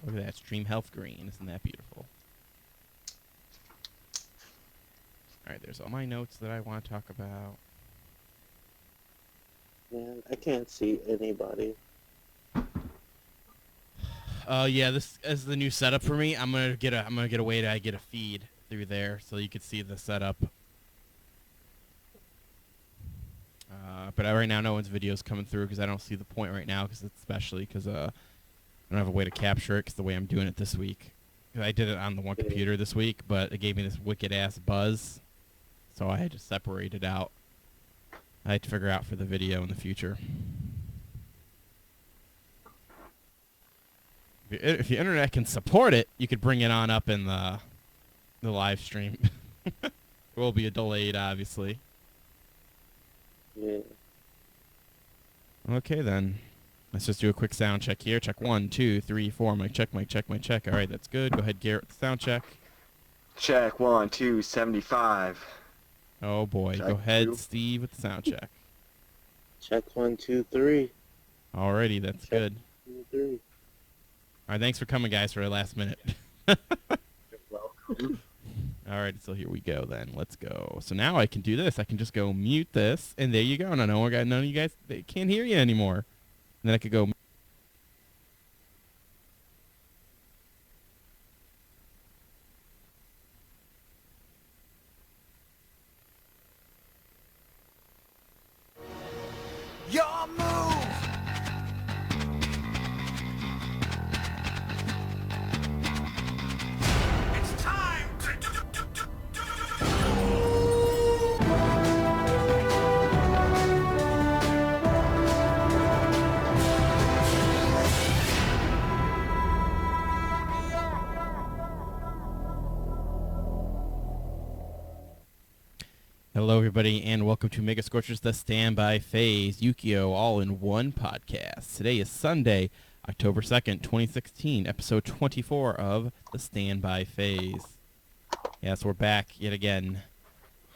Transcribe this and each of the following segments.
Look at that, Stream Health Green. Isn't that beautiful? Alright, there's all my notes that I want to talk about. Man, I can't see anybody. Yeah, this is the new setup for me. I'm gonna get a way to get a feed through there so you can see the setup. But right now, no one's video's coming through because I don't see the point right now. Especially because I don't have a way to capture it because the way I'm doing it this week. 'Cause I did it on the one computer this week, but it gave me this wicked ass buzz, so I had to separate it out. I had to figure out for the video in the future. If the internet can support it, you could bring it on up in the live stream. It will be delayed, obviously. Yeah. Okay, then. Let's just do a quick sound check here. Check 1, 2, 3, 4. Mic check, mic check, mic check. All right, that's good. Go ahead, Garrett. Sound check. Check 1, 2, 75. Oh, boy. Check Go ahead, 2. Steve, with the sound check. Check 1, 2, 3. Alrighty, that's Check good. 2, 3. All right, thanks for coming, guys, for the last minute. You're welcome. All right, so here we go then. Let's go. So now I can do this. I can just go mute this, and there you go. No, none of you guys, they can't hear you anymore. And then I could go. Your move. It's time to Hello, everybody, and welcome to Mega Scorchers, the Standby Phase, Yukio All-in-One podcast. Today is Sunday, October 2nd, 2016, episode 24 of the Standby Phase. Yes, we're back yet again.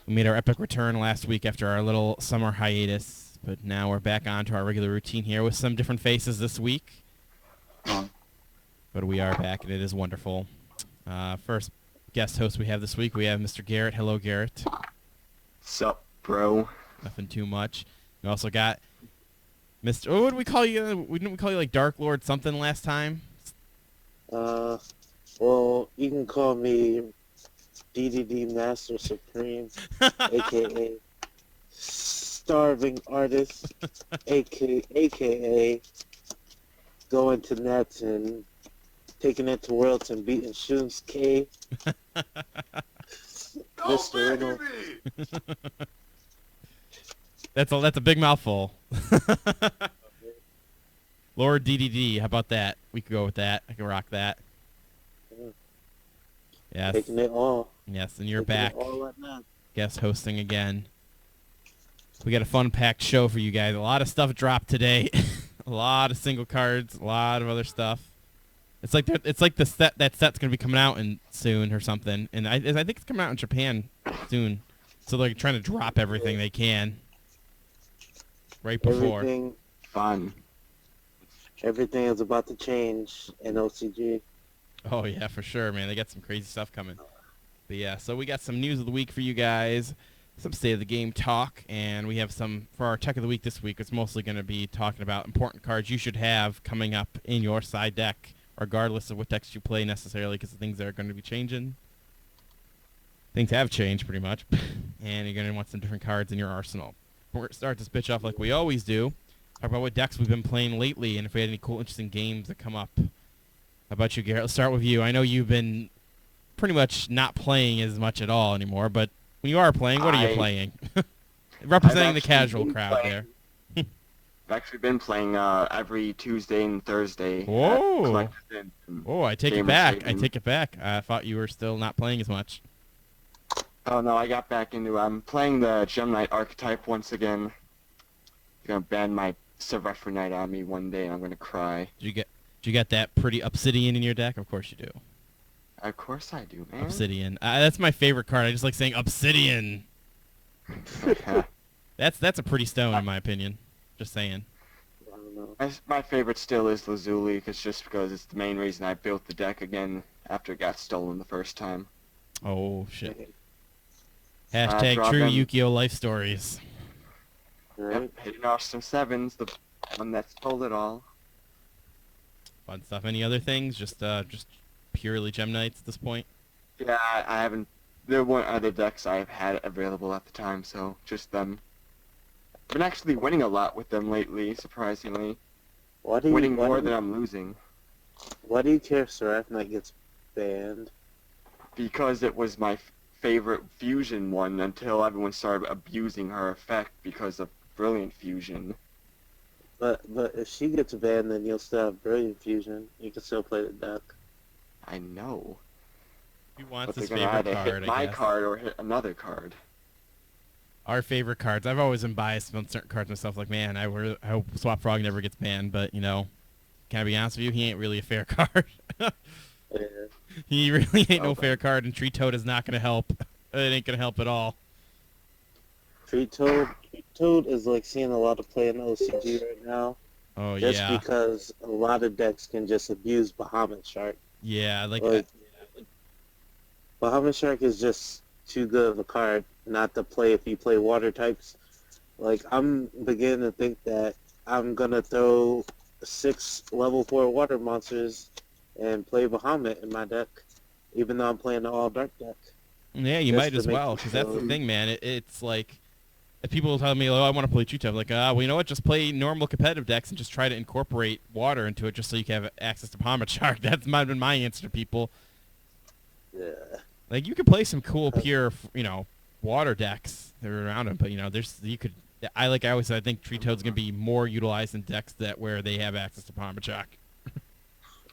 We made our epic return last week after our little summer hiatus, but now we're back on to our regular routine here with some different faces this week. But we are back, and it is wonderful. First guest host we have this week, we have Mr. Garrett. Hello, Garrett. Sup, bro? Nothing too much. We also got Mr. What did we call you? Didn't we call you like Dark Lord something last time? Well, you can call me DDD Master Supreme, aka Starving Artist, aka going to nets and taking it to worlds and beating Shunsuke. Mr. Riddle. That's a big mouthful. Lord DDD, how about that? We could go with that. I can rock that. Yes. Taking it all. Yes, and you're Taking back. it all at that. Guest hosting again. We got a fun-packed show for you guys. A lot of stuff dropped today. A lot of single cards, a lot of other stuff. It's like the set's gonna be coming out soon or something, and I think it's coming out in Japan soon. So they're trying to drop everything they can right before. Everything is about to change in OCG. Oh yeah, for sure, man. They got some crazy stuff coming. But yeah, so we got some news of the week for you guys, some state of the game talk, and we have some for our tech of the week this week. It's mostly going to be talking about important cards you should have coming up in your side deck, regardless of what decks you play necessarily, because the things that are going to be changing. Things have changed pretty much, and you're going to want some different cards in your arsenal. We're going to start this bitch off like we always do. Talk about what decks we've been playing lately, and if we had any cool, interesting games that come up. How about you, Garrett? Let's start with you. I know you've been pretty much not playing as much at all anymore, but when you are playing, what are you playing? Representing the casual crowd there. I've actually been playing every Tuesday and Thursday. Whoa! Oh, I take it back. I take it back. I thought you were still not playing as much. Oh no, I got back into I'm playing the Gem Knight archetype once again. They're gonna ban my Survivor Knight on me one day and I'm gonna cry. Did you get that pretty Obsidian in your deck? Of course you do. Of course I do, man. Obsidian. That's my favorite card. I just like saying Obsidian. Okay. That's a pretty stone in my opinion. Just saying. don't know. My favorite still is Lazuli, just because it's the main reason I built the deck again after it got stolen the first time. Oh shit. I'd Hashtag draw true them. Yu-Gi-Oh life stories. Right? Yep, hitting off some 7s, the one that stole it all. Fun stuff. Any other things? Just purely Gem Knights at this point. Yeah, I haven't. There weren't other decks I've had available at the time, so just them. I've been actually winning a lot with them lately, surprisingly. Winning more than I'm losing. Why do you care if Seraph Knight gets banned? Because it was my favorite fusion one until everyone started abusing her effect because of Brilliant Fusion. But if she gets banned, then you'll still have Brilliant Fusion. You can still play the deck. I know. Who wants But his they're gonna favorite either card? hit my I guess. card or hit another card. Our favorite cards. I've always been biased on certain cards myself. Like, man, I hope Swap Frog never gets banned. But you know, can I be honest with you? He ain't really a fair card. Yeah. He really ain't no Okay. fair card, and Tree Toad is not gonna help. It ain't gonna help at all. Tree Toad is like seeing a lot of play in OCG right now. Oh Just yeah, because a lot of decks can just abuse Bahamut Shark. yeah. Like Bahamut Shark is just too good of a card not to play if you play water types. Like, I'm beginning to think that I'm going to throw 6 level 4 water monsters and play Bahamut in my deck, even though I'm playing the all-dark deck. yeah, you just might to as make well, it because that's the so- thing, man. It's like if people tell me, "Oh, I want to play Tree Toad," I'm like, well, you know what? Just play normal competitive decks and just try to incorporate water into it, just so you can have access to Bahamut Shark. That's been my answer to people. Yeah. Like, you could play some cool pure, water decks that are around them, but I always said, I think Tree Toad's gonna be more utilized in decks that where they have access to Bahamut Shark.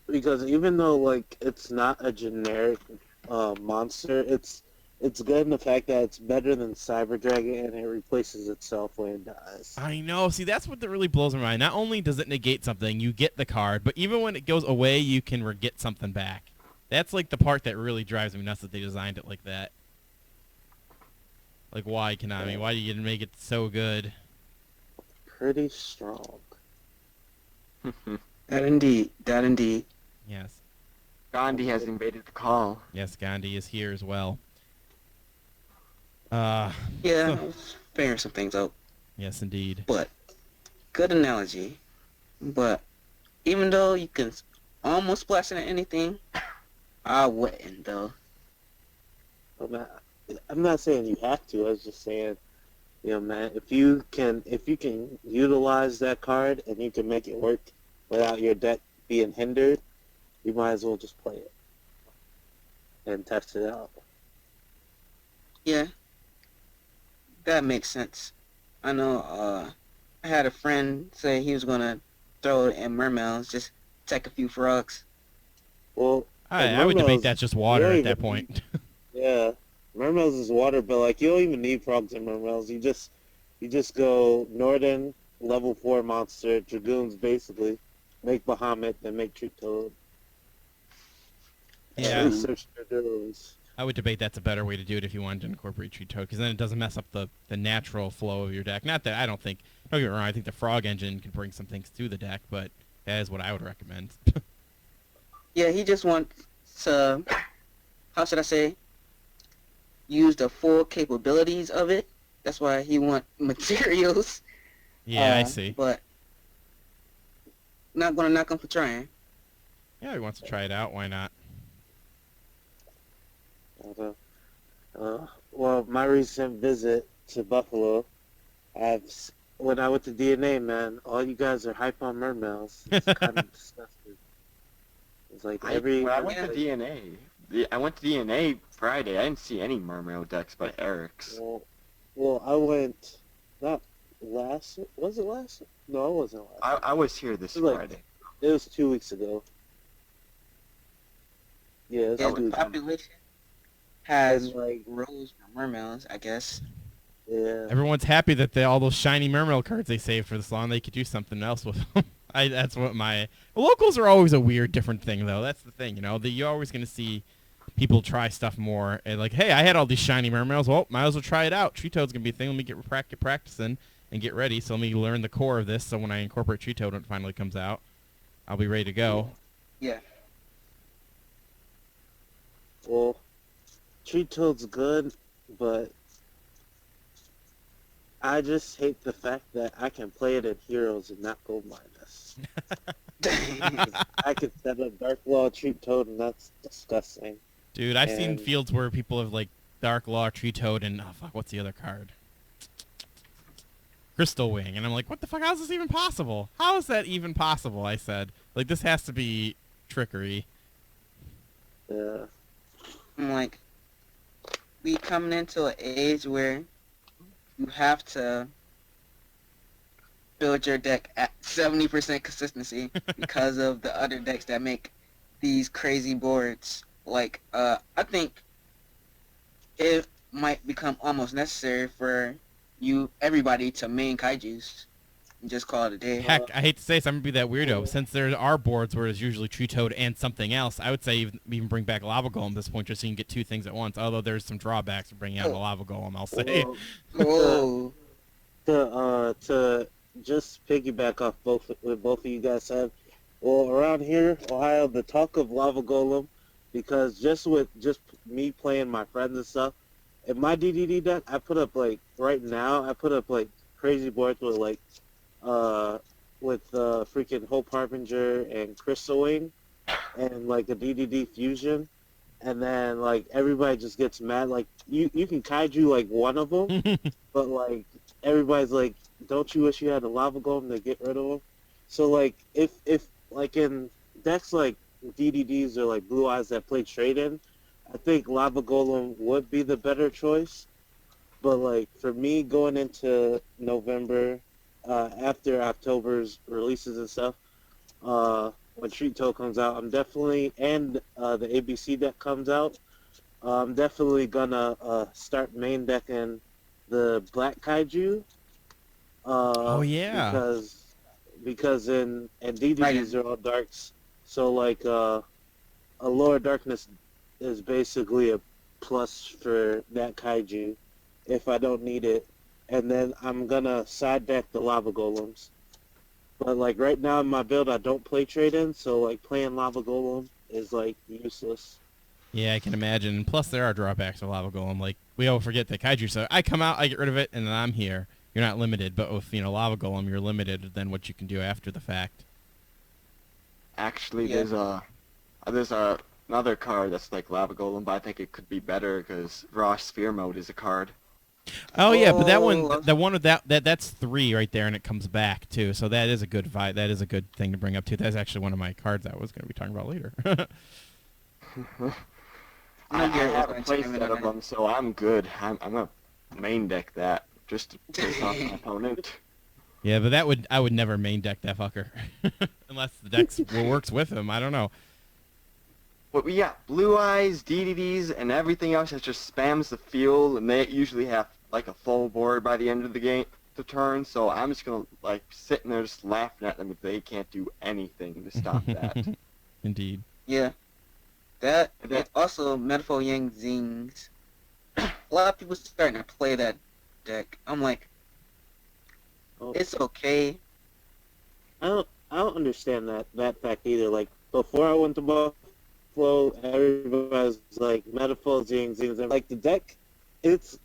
Because even though, like, it's not a generic monster, it's good in the fact that it's better than Cyber Dragon, and it replaces itself when it dies. I know. See, that's what that really blows my mind. Not only does it negate something, you get the card, but even when it goes away, you can get something back. That's like the part that really drives me nuts that they designed it like that. Like, why, Konami? Why do you make it so good? Pretty strong. That indeed. Yes. Gandhi has invaded the call. Yes, Gandhi is here as well. Yeah, So- I was figuring some things out, Yes, indeed. but good analogy. But even though you can almost splash into anything, I wouldn't though. I'm not saying you have to. I was just saying, man, if you can utilize that card and you can make it work without your deck being hindered, you might as well just play it and test it out. Yeah, that makes sense. I know. I had a friend say he was gonna throw it in Mermails, just take a few frogs. Well, I would debate Mermails- that's just water yeah, at that even- point. yeah, Mermails is water, but like you don't even need frogs in Mermails. You just go Northern level 4 monster Dragoons basically, make Bahamut, then make Tree Toad. Yeah. Research Dragoons. I would debate that's a better way to do it if you wanted to incorporate Tree Toad, because then it doesn't mess up the natural flow of your deck. Not that I don't think, don't get me wrong, I think the Frog Engine can bring some things to the deck, but that is what I would recommend. Yeah, he just wants to, how should I say, use the full capabilities of it. That's why he want materials. Yeah, I see. But not gonna knock him for trying. Yeah, he wants to try it out. Why not? Well, my recent visit to Buffalo, when I went to DNA, man, all you guys are hype on Mermails. It's kind of disgusting. It's like When I went to I went to DNA Friday. I didn't see any Mermail decks but Eric's. Well, I went, not last, was it last? No, it wasn't last. I was here this Like- Friday. It was 2 weeks ago. Yeah, it was Yeah, 2 the weeks ago. population has And, like, rose for Mermails, I guess. yeah. Everyone's happy that all those shiny Mermail cards they saved for this long, they could do something else with them. That's what locals are always a weird, different thing, though. That's the thing, you're always going to see people try stuff more. And like, hey, I had all these shiny Mermails. Well, might as well try it out. Tree Toad's going to be a thing. Let me get practicing. and get ready. So let me learn the core of this. So when I incorporate Tree Toad when it finally comes out, I'll be ready to go. Yeah. Well, Tree Toad's good, but I just hate the fact that I can play it in Heroes and not Gold Minus. I can set up Dark Law Tree Toad, and that's disgusting. Dude, I've seen And- fields where people have like Dark Law, Tree Toad, and oh fuck, what's the other card? Crystal Wing, and I'm like, what the fuck? How is this even possible? How is that even possible? I said, like, this has to be trickery. Yeah. I'm like, we coming into an age where you have to build your deck at 70% consistency because of the other decks that make these crazy boards. Like, I think it might become almost necessary for everybody to main kaijus and just call it a day. Heck, I hate to say this, I'm gonna be that weirdo. Since there are boards where it's usually Tree Toad and something else, I would say even bring back Lava Golem at this point, just so you can get two things at once. Although there's some drawbacks to bringing out a Lava Golem, I'll say. Well, Oh, to just piggyback off what both of you guys said. Well, around here, Ohio, the talk of Lava Golem, because just me playing my friends and stuff, in my DDD deck, I put up like right now, I put up like crazy boards with like freaking Hope Harbinger and Crystal Wing, and like a DDD fusion, and then like everybody just gets mad. Like you can kaiju like one of them, but like everybody's like, don't you wish you had a Lava Golem to get rid of them? So like if like in decks like DDDs or like Blue Eyes that play trade-in, I think Lava Golem would be the better choice. But like for me going into November, after October's releases and stuff, when Treat Toad comes out, I'm definitely, and the ABC deck comes out, I'm definitely gonna start main decking the Black Kaiju. Oh, yeah. Because in DDDs are all darks, so like a lower darkness is basically a plus for that kaiju if I don't need it, and then I'm gonna side deck the Lava Golems. But like right now in my build, I don't play trade-in, so like playing Lava Golem is like useless. Yeah, I can imagine. And plus, there are drawbacks of Lava Golem. Like, we all forget that Kaiju, so I come out, I get rid of it, and then I'm here. You're not limited, but with, Lava Golem, you're limited than what you can do after the fact. Actually, Yeah. there's another card that's like Lava Golem, but I think it could be better because Raw Sphere Mode is a card. Oh, yeah, but that Oh. one, the one with that's 3 right there, and it comes back, too. So that is a good vibe. That is a good thing to bring up, too. That's actually one of my cards I was going to be talking about later. I Garrett was have a going to play chime in set on of that. them, so I'm good. I'm gonna main deck that just to piss off my opponent. Yeah, but I would never main deck that fucker. Unless the deck works with him. I don't know. But we got Blue Eyes, DDDs, and everything else that just spams the field, and they usually have like a full board by the end of the turn, so I'm just gonna like sitting there just laughing at them if they can't do anything to stop that. Indeed. Yeah. That, And that- and also Metaphor Yang Zings. A lot of people starting to play that deck. I'm like, Oh, it's okay. I don't understand that fact either. Like before I went to Buffalo, everybody was like Metaphor Zing Zings. Like the deck, it's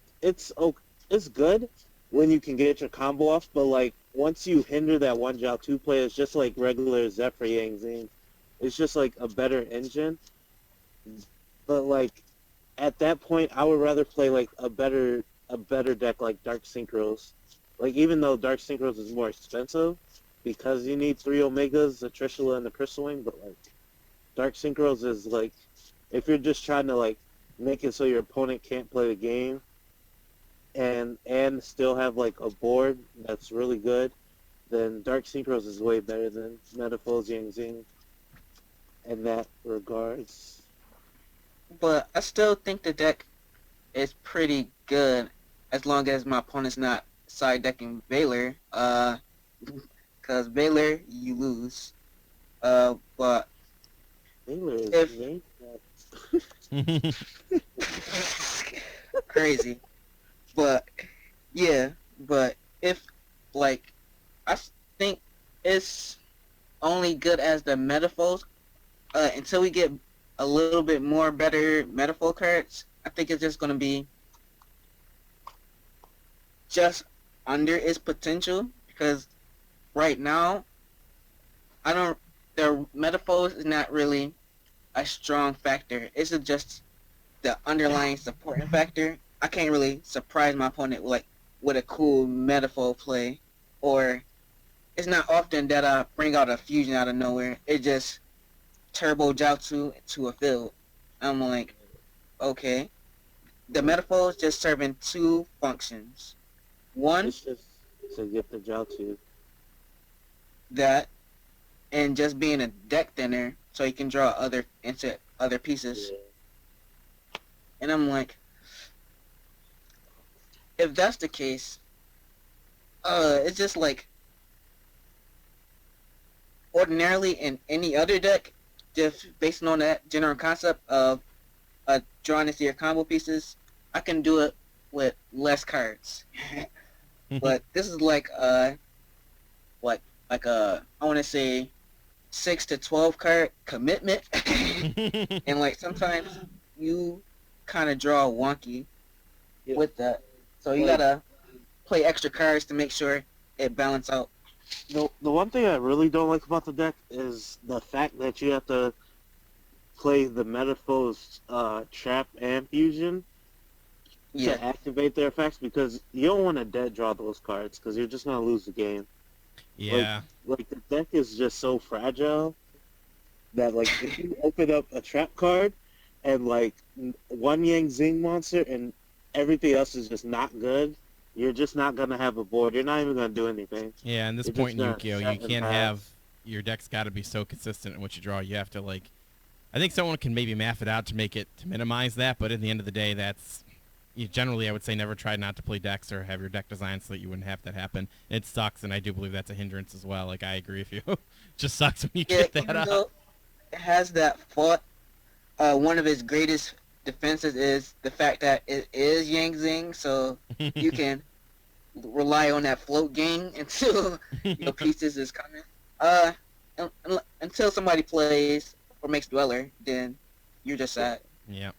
good when you can get your combo off, but like once you hinder that one job 2 play, it's just like regular Zephyr Yang Zing. It's just like a better engine. But like at that point, I would rather play like a better deck like Dark Synchros. Like even though Dark Synchros is more expensive because you need 3 Omegas, the Trishula and the Crystal Wing, but like Dark Synchros is like if you're just trying to like make it so your opponent can't play the game and still have like a board that's really good, then Dark Synchros is way better than Metaphor Yang Zing in that regards. But I still think the deck is pretty good as long as my opponent's not side decking Baylor. Cause Baylor, you lose. But Taylor is If- great. crazy. But yeah, but if like, think it's only good as the metaphors. Until we get a little bit more better metaphor cards, I think it's just gonna be just under its potential, because right now the metaphors is not really a strong factor. It's just the underlying supporting factor. I can't really surprise my opponent with a cool metaphor play, or it's not often that I bring out a fusion out of nowhere. It just turbo Jiaozu to a field. I'm like, okay. The metaphor is just serving two functions. One, It's just to get the Jiaozu. that, and just being a deck thinner so you can draw into other pieces. Yeah. And I'm like, if that's the case, it's just like ordinarily in any other deck, just based on that general concept of drawing into your combo pieces, I can do it with less cards. But this is like I want to say 6 to 12 card commitment, and like sometimes you kind of draw wonky with that, so you gotta play extra cards to make sure it balance out. The one thing I really don't like about the deck is the fact that you have to play the Metaphors Trap and Fusion to activate their effects, because you don't want to dead draw those cards because you're just going to lose the game. Yeah. Like the deck is just so fragile that like if you open up a trap card and like one Yang Zing monster and everything else is just not good, you're just not going to have a board. You're not even going to do anything. Yeah, and this You're point in just gonna Yu-Gi-Oh, set you and can't pass. have your deck's got to be so consistent in what you draw. You have to like, I think someone can maybe math it out to make it to minimize that, but at the end of the day, that's generally I would say never try not to play decks or have your deck designed so that you wouldn't have that happen. It sucks, and I do believe that's a hindrance as well. Like I agree with you. Just sucks when you get that even up. though it has that fault, one of its greatest defenses is the fact that it is Yang Zing, so you can rely on that float game until your pieces is coming. Until somebody plays or makes Dweller, then you're just sad. Yeah.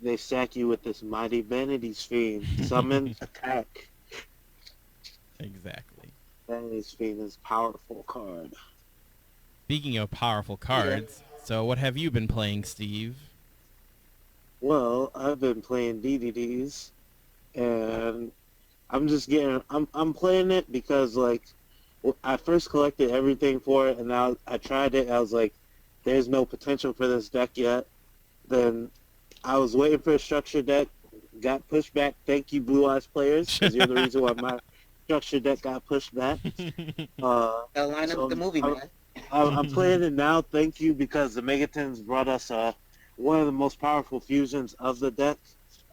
They sack you with this mighty Vanity's Fiend. Summon, attack. Exactly. Vanity's Fiend is a powerful card. Speaking of powerful cards, so what have you been playing, Steve? Well, I've been playing DDDs, and I'm playing it because like I first collected everything for it, and now I tried it. I was like, there's no potential for this deck yet. Then I was waiting for a structure deck, got pushed back. Thank you, Blue Eyes players, because you're the reason why my structure deck got pushed back. Gotta line up the movie, man. I'm playing it now. Thank you, because the Megatons brought us one of the most powerful fusions of the deck.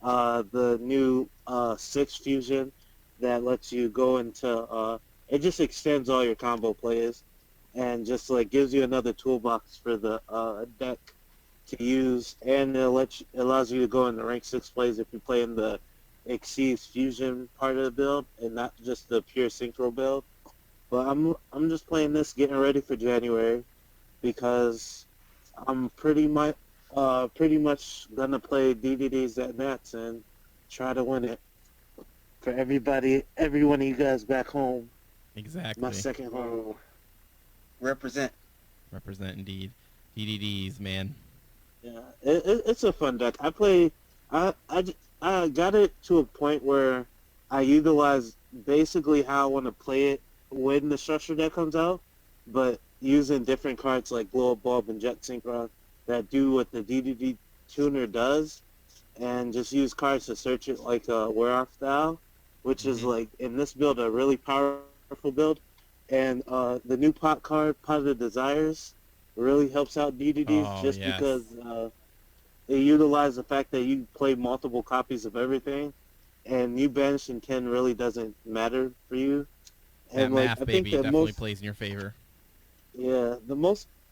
The new 6 fusion that lets you go into it just extends all your combo plays and just like gives you another toolbox for the deck to use, and it allows you to go into rank 6 plays if you play in the Exceeds fusion part of the build and not just the pure synchro build. But I'm just playing this, getting ready for January, because I'm pretty much gonna play DDDs at Nats and try to win it for every one of you guys back home. Exactly. My second home. Represent indeed. DDDs, man. Yeah, it's a fun deck. I got it to a point where I utilize basically how I want to play it when the structure deck comes out, but using different cards like Blow Up Bulb and Jet Synchron that do what the DDD tuner does, and just use cards to search it like a Wear Off style, which is like in this build a really powerful build. And the new pot card, Pot of the Desires, really helps out DDDs because it utilizes the fact that you play multiple copies of everything, and new bench and Ken really doesn't matter for you. That And like math, I baby, think definitely plays in your favor.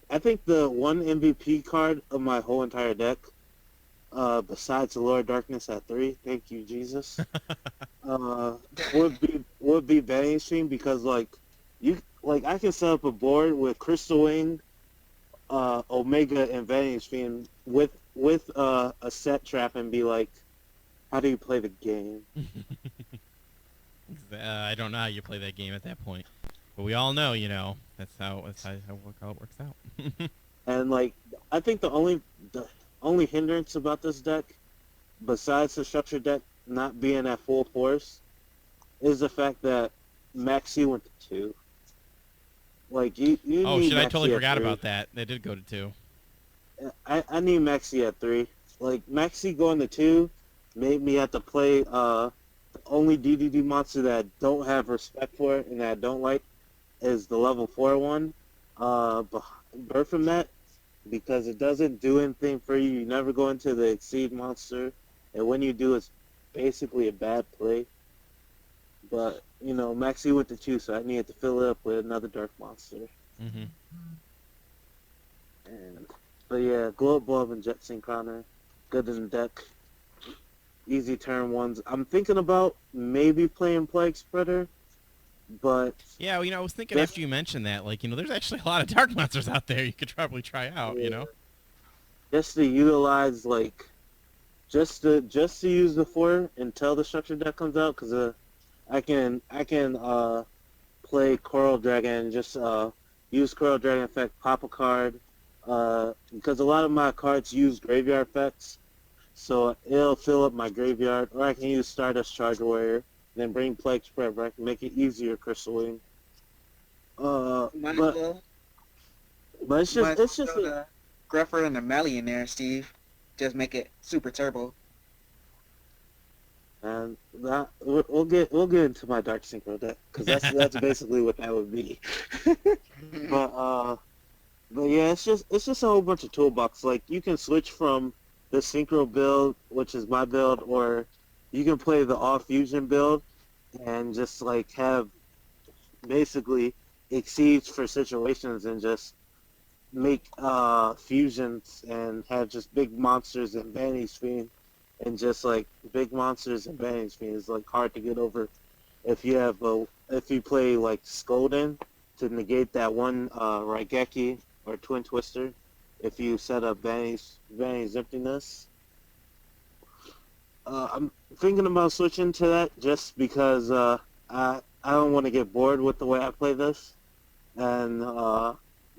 I think the one MVP card of my whole entire deck besides the Lord Darkness at 3. Thank you, Jesus. Would be Banning Stream because like I can set up a board with Crystal Wing, Omega, and Vantage Stream with a set trap and be like, how do you play the game? I don't know how you play that game at that point, but we all know, that's how it works out. And like, I think the only hindrance about this deck, besides the structure deck not being at full force, is the fact that Maxi went to 2. Like you Oh need shit! I Maxi totally at forgot 3. about that. They did go to 2. I need Maxi at 3. Like Maxi going to 2 made me have to play the only DDD monster that I don't have respect for and that I don't like is the level 4 one, Berthamet, because it doesn't do anything for you. You never go into the Exceed monster, and when you do, it's basically a bad play. But, Maxi went to 2, so I needed to fill it up with another dark monster. Mm-hmm. But yeah, Glow Up Bulb and Jet Synchroner, good in the deck. Easy turn ones. I'm thinking about maybe playing Plague Spreader, but... Yeah, I was thinking after you mentioned that, there's actually a lot of dark monsters out there you could probably try out, Just to utilize, just to use the 4 until the structure deck comes out, because I can play Coral Dragon and just use Coral Dragon effect, pop a card, because a lot of my cards use graveyard effects, so it'll fill up my graveyard, or I can use Stardust Charge Warrior, then bring Plague Spread, where I can make it easier, Crystal Wing. But it's just a Gruffer and a Melly in there, Steve. Just make it super turbo. And that we'll get into my Dark Synchro deck, because that's basically what that would be. But yeah, it's just a whole bunch of toolbox. Like you can switch from the Synchro build, which is my build, or you can play the All Fusion build and just have basically exceeds for situations and just make fusions and have just big monsters and Vanity Screen, and just big monsters and Vanity Screen is hard to get over if you play Skolden to negate that one Raigeki or Twin Twister. If you set up Vanity's Emptiness, I'm thinking about switching to that just because I don't want to get bored with the way I play this. And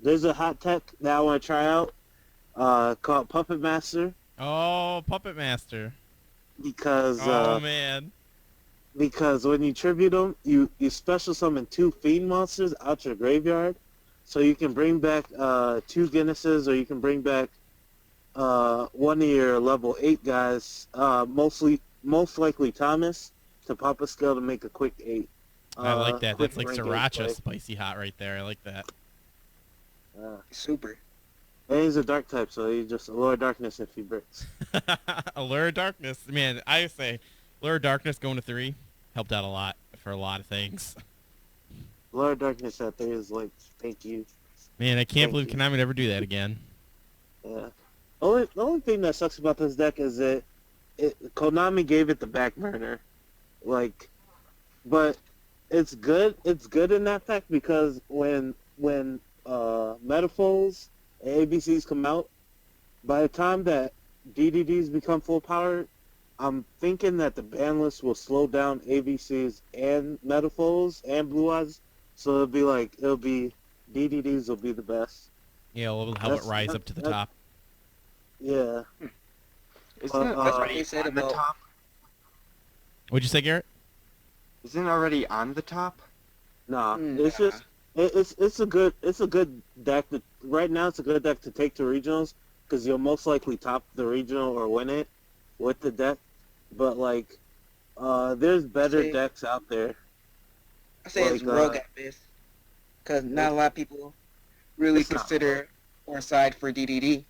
there's a hot tech that I want to try out called Puppet Master. Oh, Puppet Master. Because man. Because when you tribute them, you special summon 2 Fiend monsters out your graveyard. So you can bring back 2 Guinnesses, or you can bring back one of your level 8 guys, most likely Thomas, to pop a skill to make a quick 8. I like that. That's like Sriracha spicy hot right there. I like that. Super. And he's a dark type, so he just Allure Darkness if he breaks. Allure Darkness. Man, I say Allure Darkness going to 3 helped out a lot for a lot of things. Allure Darkness at 3 is thank you. Man, I can't believe Konami would ever do that again. Yeah. The only thing that sucks about this deck is that Konami gave it the back burner. But it's good. It's good in that fact because when Metaphors and ABCs come out, by the time that DDDs become full power, I'm thinking that the ban list will slow down ABCs and Metaphors and Blue Eyes, so it'll be DDDs will be the best. Yeah, it'll help it rise up to the top. Yeah. Isn't it already on the top? What'd you say, Garrett? Isn't it already on the top? Nah, it's just it's a good deck. Right now, it's a good deck to take to regionals because you'll most likely top the regional or win it with the deck. But there's better decks out there. I say it's rogue at best, because not a lot of people really consider or side for DDD.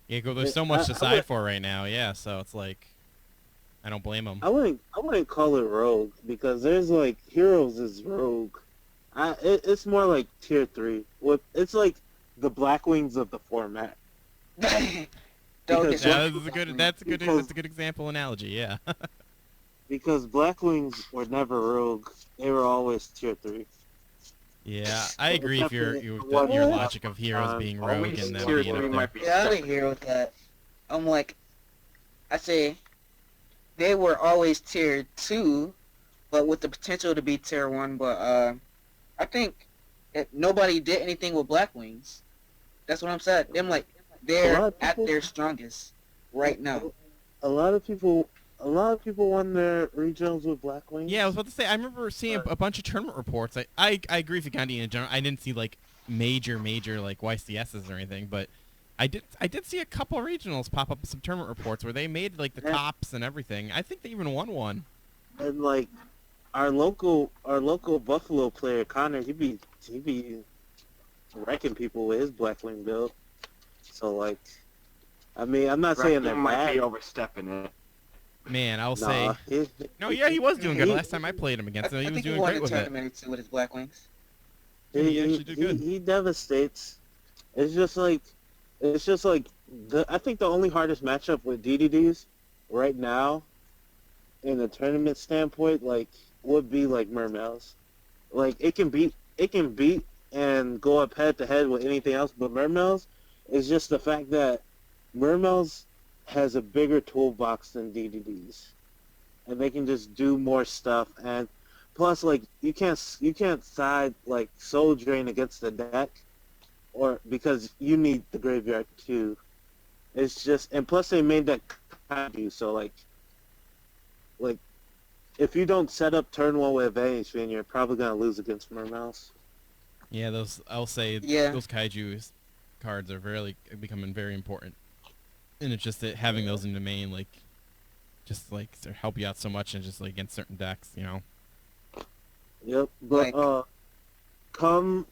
Yeah, there's so much to side for right now. Yeah, so it's I don't blame them. I wouldn't call it rogue because there's Heroes is rogue. It's more like tier 3. It's like the Black Wings of the format. Don't Because- get Yeah, Blackwings. that's a Because- good example analogy. Yeah. Because Blackwings were never rogue. They were always tier 3. Yeah, I agree. If Definitely your one your that logic of heroes being rogue Always and them tier being 3 up there. might be Yeah, I stuck. didn't hear with that. I'm like, I say, they were always tier 2, but with the potential to be tier 1. But I think nobody did anything with Blackwings. That's what I'm saying. Them like A lot they're of at people- their strongest right now. A lot of people won their regionals with Blackwings. Yeah, I was about to say. I remember seeing a bunch of tournament reports. I agree with you, Gandhi, in general. I didn't see like major like YCSs or anything, but I did see a couple regionals pop up in some tournament reports where they made like the Yeah. tops and everything. I think they even won one. And like our local Buffalo player Connor, he be wrecking people with his Blackwing build. So like, I mean, I'm not saying they're Wrecking might bad. be overstepping it. Man, I'll Nah, say. No, yeah, he was doing good he- last time I played him against him. I He was think he doing won great the with it. tournament too with his Blackwings. He actually did good. He devastates. It's just like I think the only hardest matchup with DDDs right now, in a tournament standpoint, like would be like Mermails. Like it can beat and go up head to head with anything else, but Mermails is just the fact that Mermails has a bigger toolbox than DDDs, and they can just do more stuff. And plus, like you can't side like Soul Drain against the deck, or because you need the graveyard too. It's just, and plus they made that kaiju, so like if you don't set up turn 1 with advantage, then you're probably gonna lose against Mermails. Yeah, I'll say Yeah. those kaiju cards are becoming very important, and it's just that having those in the main just to help you out so much and just like against certain decks, you know. Yep, but Like- come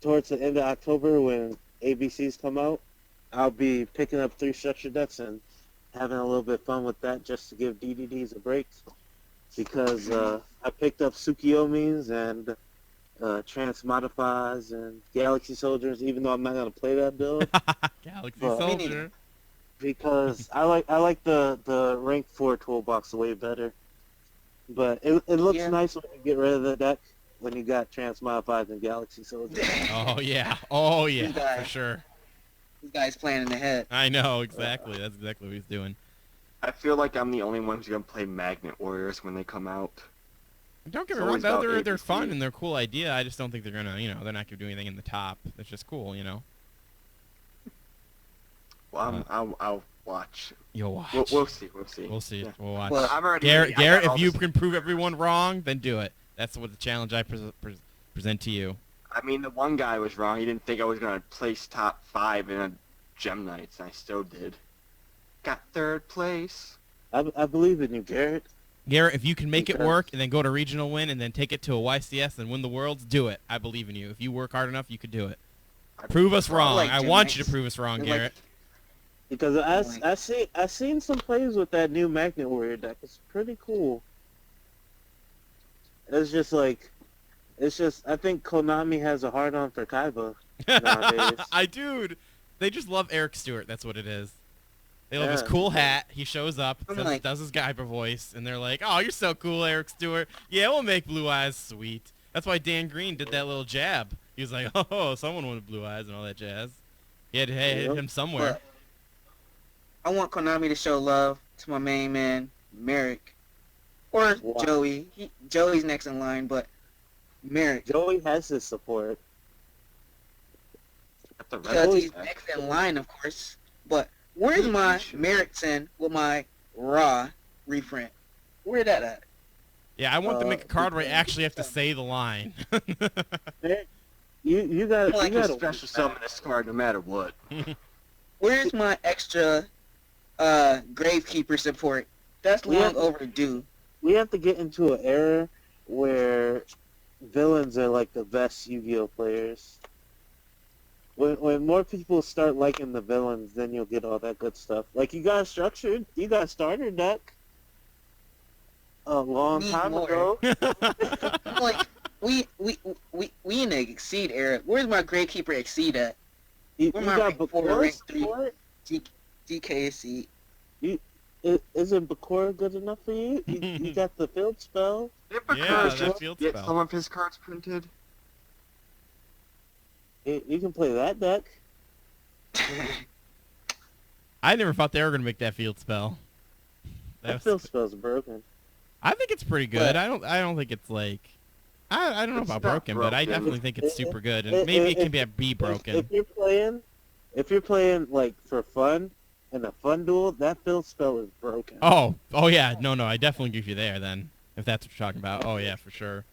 towards the end of October when ABCs come out, I'll be picking up 3 structure decks and having a little bit of fun with that just to give DDDs a break. Because I picked up Tsukiyomis and Transmodifies and Galaxy Soldiers, even though I'm not gonna play that build. Galaxy But- Me Soldier. neither. Because I like the rank 4 toolbox way better. But it looks Yeah. nice when you get rid of the deck when you got Transmodified and Galaxy Soldier. Oh yeah, oh yeah, guy. for sure. This guy's playing in the head. I know exactly. That's exactly what he's doing. I feel like I'm the only one who's gonna play Magnet Warriors when they come out. Don't get It's me wrong, always about they're ABC. fun and they're a cool idea. I just don't think they're gonna, they're not gonna do anything in the top. It's just cool, you know. Well, I'll watch. You'll watch. We'll see. We'll see. We'll see. Yeah. We'll watch. Well, I'm already. Garrett, I got all if you this- can prove everyone wrong, then do it. That's what the challenge I present to you. I mean, the one guy was wrong. He didn't think I was gonna place top 5 in a Gem Knights, and I still did. Got 3rd place. I believe in you, Garrett. Garrett, if you can make it Because- work and then go to regional win and then take it to a YCS and win the Worlds, do it. I believe in you. If you work hard enough, you could do it. Prove us wrong. like I Jim want you to Knights. prove us wrong, They're like- Garrett. Because I seen some plays with that new Magnet Warrior deck. It's pretty cool. It's just I think Konami has a hard on for Kaiba nowadays. Dude, they just love Eric Stewart. That's what it is. They love his Yeah. cool hat. He shows up, I'm says, like- does his Guyver voice, and they're like, "Oh, you're so cool, Eric Stewart. Yeah, we'll make Blue Eyes sweet." That's why Dan Green did that little jab. He was like, "Oh, someone wanted Blue Eyes and all that jazz." He had to hit Yep. him somewhere. But I want Konami to show love to my main man, Merrick. Or Wow. Joey. Joey's next in line, but Merrick. Joey has his support. Got the Because red he's deck. next in line, of course. But where's my Merrickson with my Raw reprint? Where that at? Yeah, I want to make a card where I because- actually have to say the line. You got Like you You got can special summon this card no matter what. Where's my extra Gravekeeper support? That's We long have- overdue. We have to get into an era where villains are like the best Yu-Gi-Oh players. When more people start liking the villains, then you'll get all that good stuff. Like you got a starter deck a long Need time more. ago. I'm like, we in the Exceed era. Where's my Gravekeeper Exceed at? You Where my got rank four, Bakura rank three? support. D- DKC. Isn't Bakura good enough for you? You got the field spell. If Yeah, Bakura that field get spell. some of his cards printed, You can play that deck. I never thought they were gonna make that field spell. That field spell's broken. I think it's pretty good. But- I don't think it's like. I don't know It's about not broken, but I broken. definitely think it's super good, and maybe it can be broken. If you're playing like for fun in a fun duel, that field spell is broken. Oh yeah, no, I definitely give you there then, if that's what you're talking about. Oh yeah, for sure.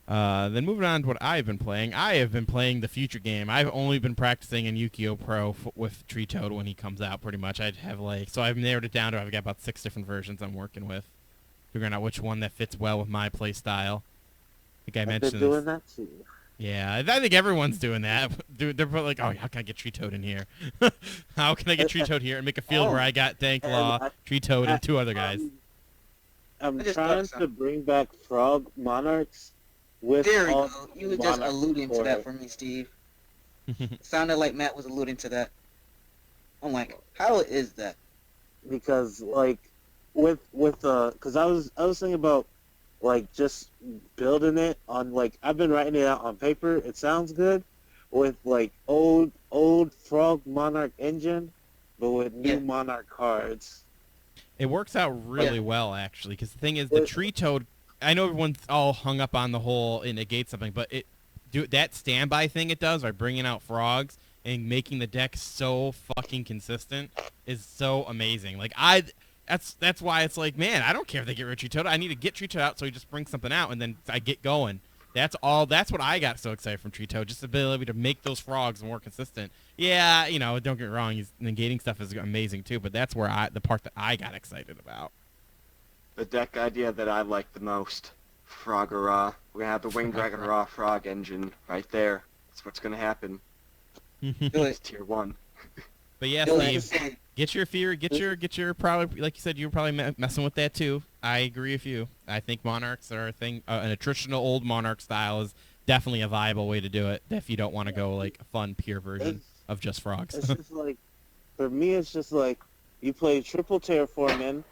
Then moving on to what I've been playing. I have been playing the future game. I've only been practicing in Yu-Gi-Oh! Pro with Tree Toad when he comes out, pretty much. I'd have so I've narrowed it down to I've got about 6 different versions I'm working with, figuring out which one that fits well with my play style. I think I I've mentioned been doing this. that too. Yeah, I think everyone's doing that. They're probably like, oh, how can I get Tree Toad in here? How can I get Tree Toad here and make a field where I got Thanklaw, Tree Toad, and 2 other guys? I'm I just trying thought to bring back Frog Monarchs with There we all go. You were just Monarchs alluding to for that it. for me, Steve. It sounded like Matt was alluding to that. I'm like, how is that? Because like with because I was thinking about like just building it on like I've been writing it out on paper. It sounds good with like old Frog Monarch engine, but with new Yeah. Monarch cards. It works out really well, actually, because the thing is, the Tree Toad, I know everyone's all hung up on the whole it negates something, but that standby thing it does by bringing out frogs and making the deck so fucking consistent is so amazing. Like, that's why it's like, man, I don't care if they get rid of Tree Toad. I need to get Tree Toad out so he just brings something out, and then I get going. That's what I got so excited from Tree Toad, just the ability to make those frogs more consistent. Yeah, don't get me wrong, he's negating stuff is amazing too, but that's where the part that I got excited about. the deck idea that I like the most, Froggerah. We're gonna have the Winged Dragon Raw Frog engine right there. That's what's gonna happen. Do It's it. tier 1. But yeah, Do it. Steve, get your probably, like you said, you were probably messing with that too. I agree with you. I think Monarchs are a thing. An attritional old Monarch style is definitely a viable way to do it if you don't want to go like a fun pure version of just frogs. It's just like for me, it's just like you play triple terraforming,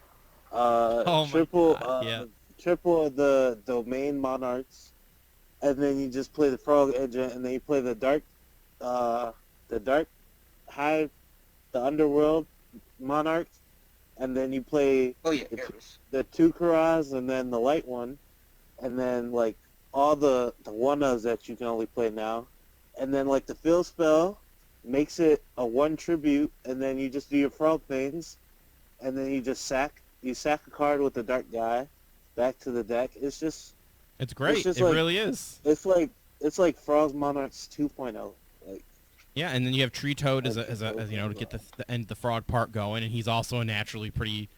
Oh my triple God, yeah. triple of the domain Monarchs, and then you just play the Frog engine, and then you play the dark hive, the underworld Monarchs, and then you play Oh yeah, the, Eris. the two Karas, and then the light one, and then like all the one-ofs that you can only play now, and then like the field spell makes it a 1 tribute, and then you just do your frog things, and then you just sack a card with the dark guy back to the deck. It's just It's great. just It like- really is. it's like Frog Monarchs 2.0. Like Yeah, and then you have Tree Toad as to get the frog part going, and he's also a naturally pretty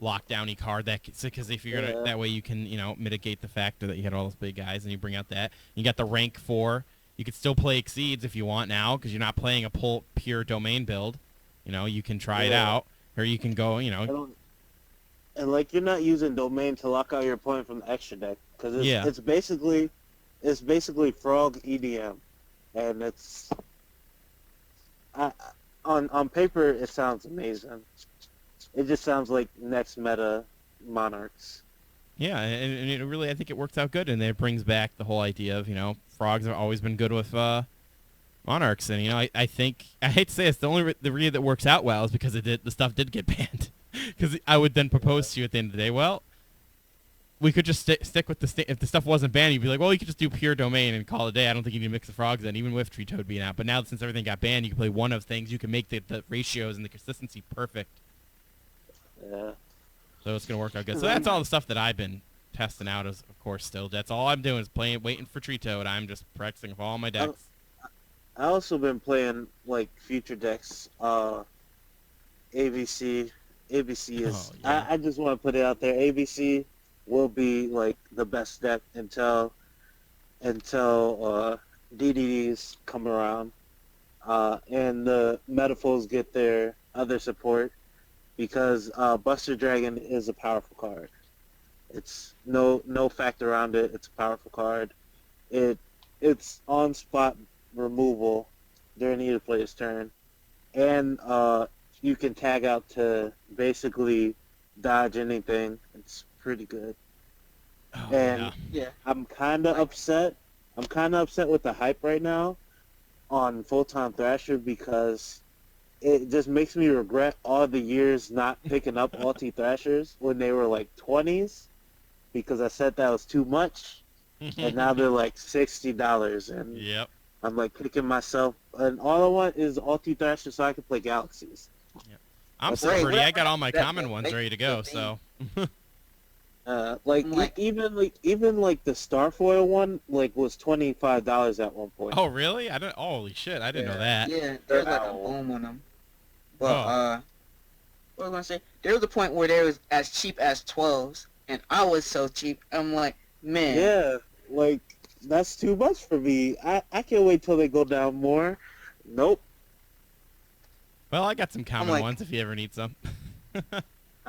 lockdowny card because if you're gonna that way you can mitigate the factor that you had all those big guys and you bring out that you got the rank 4. You could still play Exceeds if you want now because you're not playing a pure domain build. You can try it out, or you can go and like you're not using domain to lock out your opponent from the extra deck because it's basically Frog EDM, and it's on paper it sounds amazing. It just sounds like next meta Monarchs. Yeah, and it really, I think it works out good, and it brings back the whole idea of, frogs have always been good with Monarchs, and, I think, I hate to say it's the reason that works out well is because the stuff did get banned. Because I would then propose to you at the end of the day, well, we could just stick with if the stuff wasn't banned, you'd be like, well, you could just do pure domain and call it a day. I don't think you need to mix the frogs in, even with Tree Toad being out. But now, since everything got banned, you can play one of things. You can make the ratios and the consistency perfect. Yeah. So it's going to work out good. So that's all the stuff that I've been testing out, of course, still. That's all I'm doing is waiting for Tree Toad. I'm just practicing with all my decks. I also been playing like future decks. ABC is. Oh, yeah. I just want to put it out there. ABC will be like the best deck until DDDs come around, and the Metaphors get their other support. Because Buster Dragon is a powerful card. It's no fact around it. It's a powerful card. It's on spot removal during either player's turn. and you can tag out to basically dodge anything. It's pretty good. Oh, And yeah. Yeah. I'm kind of upset. I'm kind of upset with the hype right now on Full-Time Thrasher because it just makes me regret all the years not picking up Ulti Thrashers when they were like 20s because I said that was too much, and now they're like $60, and Yep. I'm like kicking myself. And all I want is Ulti Thrasher so I can play Galaxies. I'm That's so right. pretty. I got all my That- common that- ones that- ready to go, that so. Even the Starfoil one was $25 at one point. Oh, really? Holy shit, I didn't know that. Yeah, there's like a Ow. boom on them. But Oh. what was I gonna say? There was a point where they was as cheap as 12s, and I was so cheap. I'm like, man. Yeah, like that's too much for me. I can't wait till they go down more. Nope. Well, I got some common like- ones if you ever need some.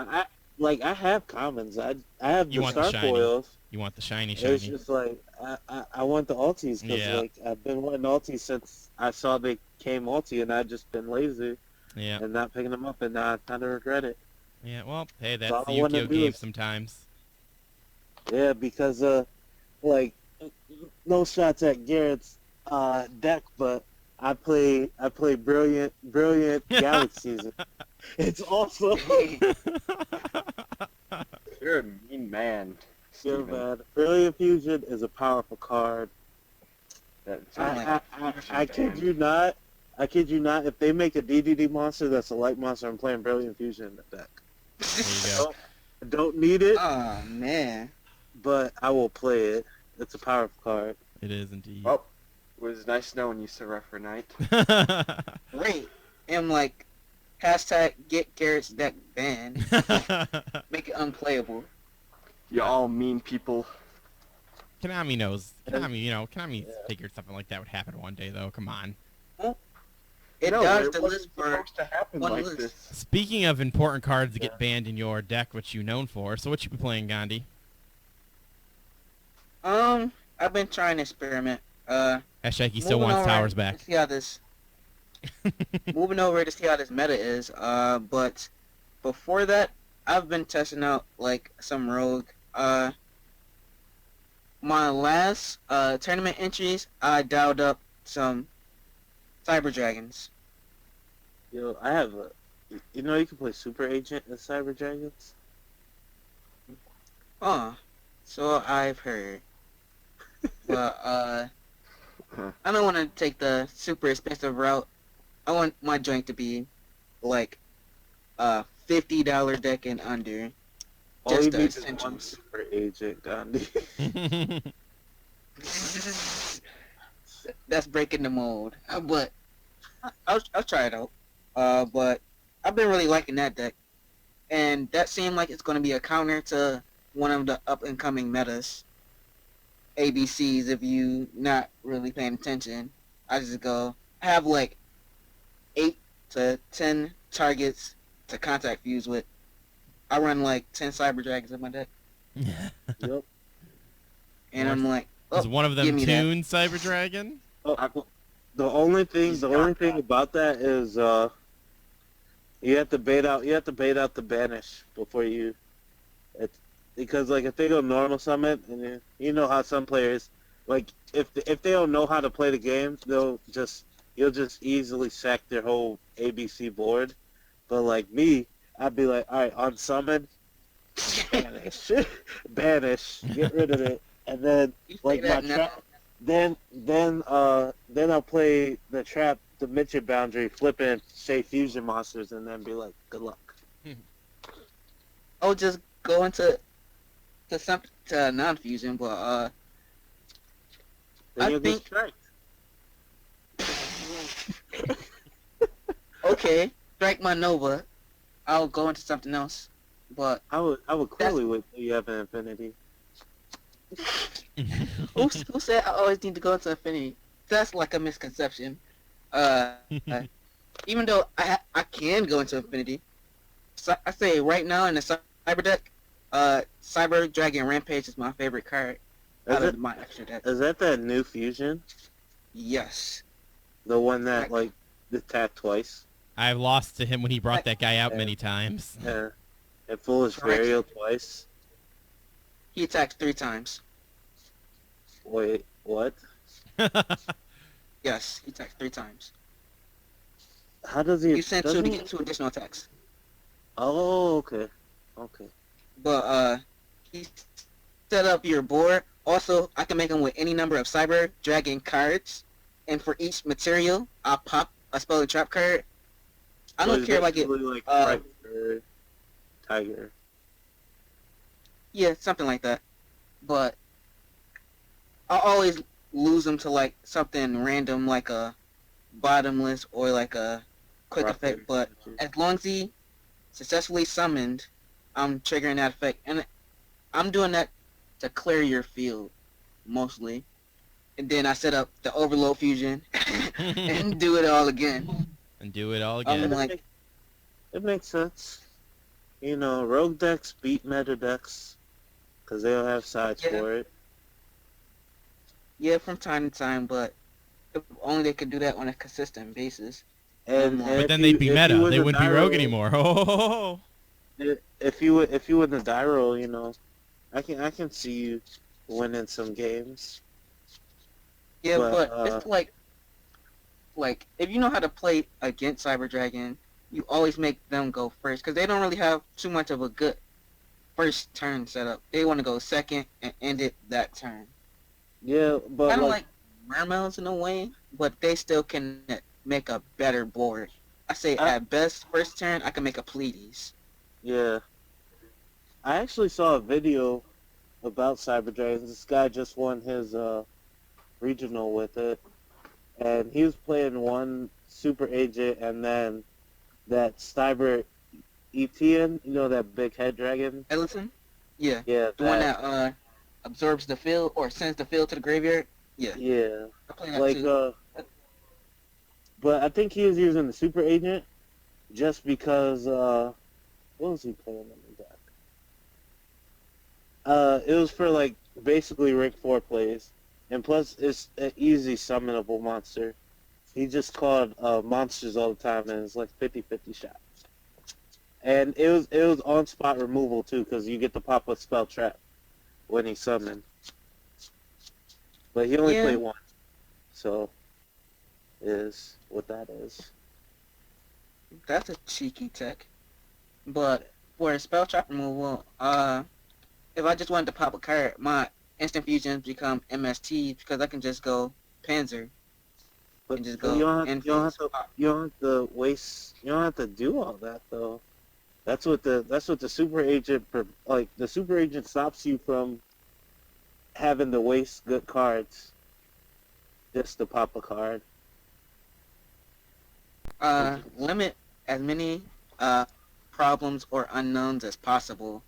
I have commons. I have You the want the shiny. Starfoils. You want the shiny. It's just like I want the ultis because Yeah. I've been wanting ultis since I saw they came ulti, and I've just been lazy Yeah. and not picking them up, and now I kind of regret it. Yeah, well, hey, that's all the I wanna Yu-Gi-Oh do game is- sometimes. Yeah, because no shots at Garrett's deck, but I play brilliant Galaxies. It's awesome. You're a mean man, Yeah, Steven. man. Brilliant Fusion is a powerful card. That's I kid you not. I kid you not. If they make a DDD monster that's a light monster, I'm playing Brilliant Fusion in the deck. There you go. I don't need it, Oh man. but I will play it. It's a powerful card. It is indeed. Well, it was nice knowing you, Sir Refer Knight. Great. I'm like, hashtag get Garrett's deck banned. Make it unplayable. You all mean people. Konami knows. Konami figured something like that would happen one day, though. Come on. It No, dodged it the wasn't list for supposed to happen one like list. this. Speaking of important cards that get banned in your deck, which you're known for, so what you be playing, Gandhi? I've been trying to experiment. Hashtag he still Moving wants over towers to back. See how this moving over to see how this meta is. But before that, I've been testing out like some rogue. My last tournament entries, I dialed up some Cyber Dragons. Yo, I have a. You know, you can play Super Agent in Cyber Dragons. So I've heard. But I don't want to take the super expensive route. I want my joint to be like $50 deck and under. All Just you the need is one essentials. Super Agent, Gandhi. That's breaking the mold. But I'll try it out. But I've been really liking that deck. And that seemed like it's going to be a counter to one of the up-and-coming metas. ABCs, if you not really paying attention. I just go, I have like 8 to 10 targets to contact fuse with. I run like 10 Cyber Dragons in my deck. Yep. And I'm like, oh, Is one of give them me that. Toon Cyber Dragon? The only thing He's got that. about that is you have to bait out the banish before you. Because if they go normal summon, and you know how some players if they don't know how to play the game, you'll just easily sack their whole ABC board. But like me, I'd be like, all right, on summon, banish, banish, get rid of it, and then You say like my that now. trap. Then I'll play the trap dimension boundary, flip in, say fusion monsters, and then be like, good luck. I'll just go into non-fusion, but Then I you'll think- get striked. okay, strike my Nova. I'll go into something else. But I would clearly wait till you have an infinity. who said I always need to go into Infinity? That's like a misconception. Even though I can go into Infinity, so I say right now in the Cyber deck, Cyber Dragon Rampage is my favorite card out Is of it? my extra deck. Is that new fusion? Yes. The one that attacked twice? I've lost to him when he brought Like- that guy out Yeah. many times. Yeah. And foolish Correct. Vario twice. He attacked 3 times. Wait, what? Yes, he attacked 3 times. How does he? You sent 2 doesn't to he- get 2 additional attacks. Oh, okay. Okay. But he set up your board. Also, I can make him with any number of Cyber Dragon cards, and for each material, I'll pop a Spell and Trap card. I So don't he's care if I get basically like uh, Frightfur, Tiger. yeah, something like that. But I'll always lose them to like something random, like a bottomless or like a quick Rough effect. Edge. But as long as he successfully summoned, I'm triggering that effect, and I'm doing that to clear your field mostly. And then I set up the Overload Fusion and do it all again. And do it all I'm again. like, It makes sense. You know, rogue decks beat meta decks because they don't have sides Yeah. for it. yeah, from time to time, but if only they could do that on a consistent basis. And, But and But if then you- they'd be if meta. you win They the wouldn't be die rogue roll- anymore. Oh. If you win the die roll, you know, I can see you winning some games. Yeah, But, but it's like if you know how to play against Cyber Dragon, you always make them go first because they don't really have too much of a good first turn setup. They want to go second and end it that turn. Yeah, but Kind of like, like Mermels in a way, but they still can make a better board. I say I- at best first turn I can make a Pleiades. yeah. I actually saw a video about Cyber Dragons. This guy just won his regional with it, and he was playing one super agent and then that Cyber Etienne, you know, that big head dragon. Ellison? Yeah, Yeah, the one that absorbs the field or sends the field to the graveyard. Yeah, yeah, I play that like too. but I think he was using the super agent just because what was he playing in the deck? It was for like basically rank 4 plays, and plus it's an easy summonable monster. He just called monsters all the time, and it's like 50-50 shot. And it was on spot removal too, because you get to pop a spell trap when he summoned. But he only Yeah. played one, so is what that is. That's a cheeky tech. But for a spell trap removal, if I just wanted to pop a card, my instant fusions become MST because I can just go Panzer But and just but go you don't Infuse. you don't have to waste. You don't have to do all that though. That's what the super agent like. The super agent stops you from having to waste good cards just to pop a card. Limit as many problems or unknowns as possible.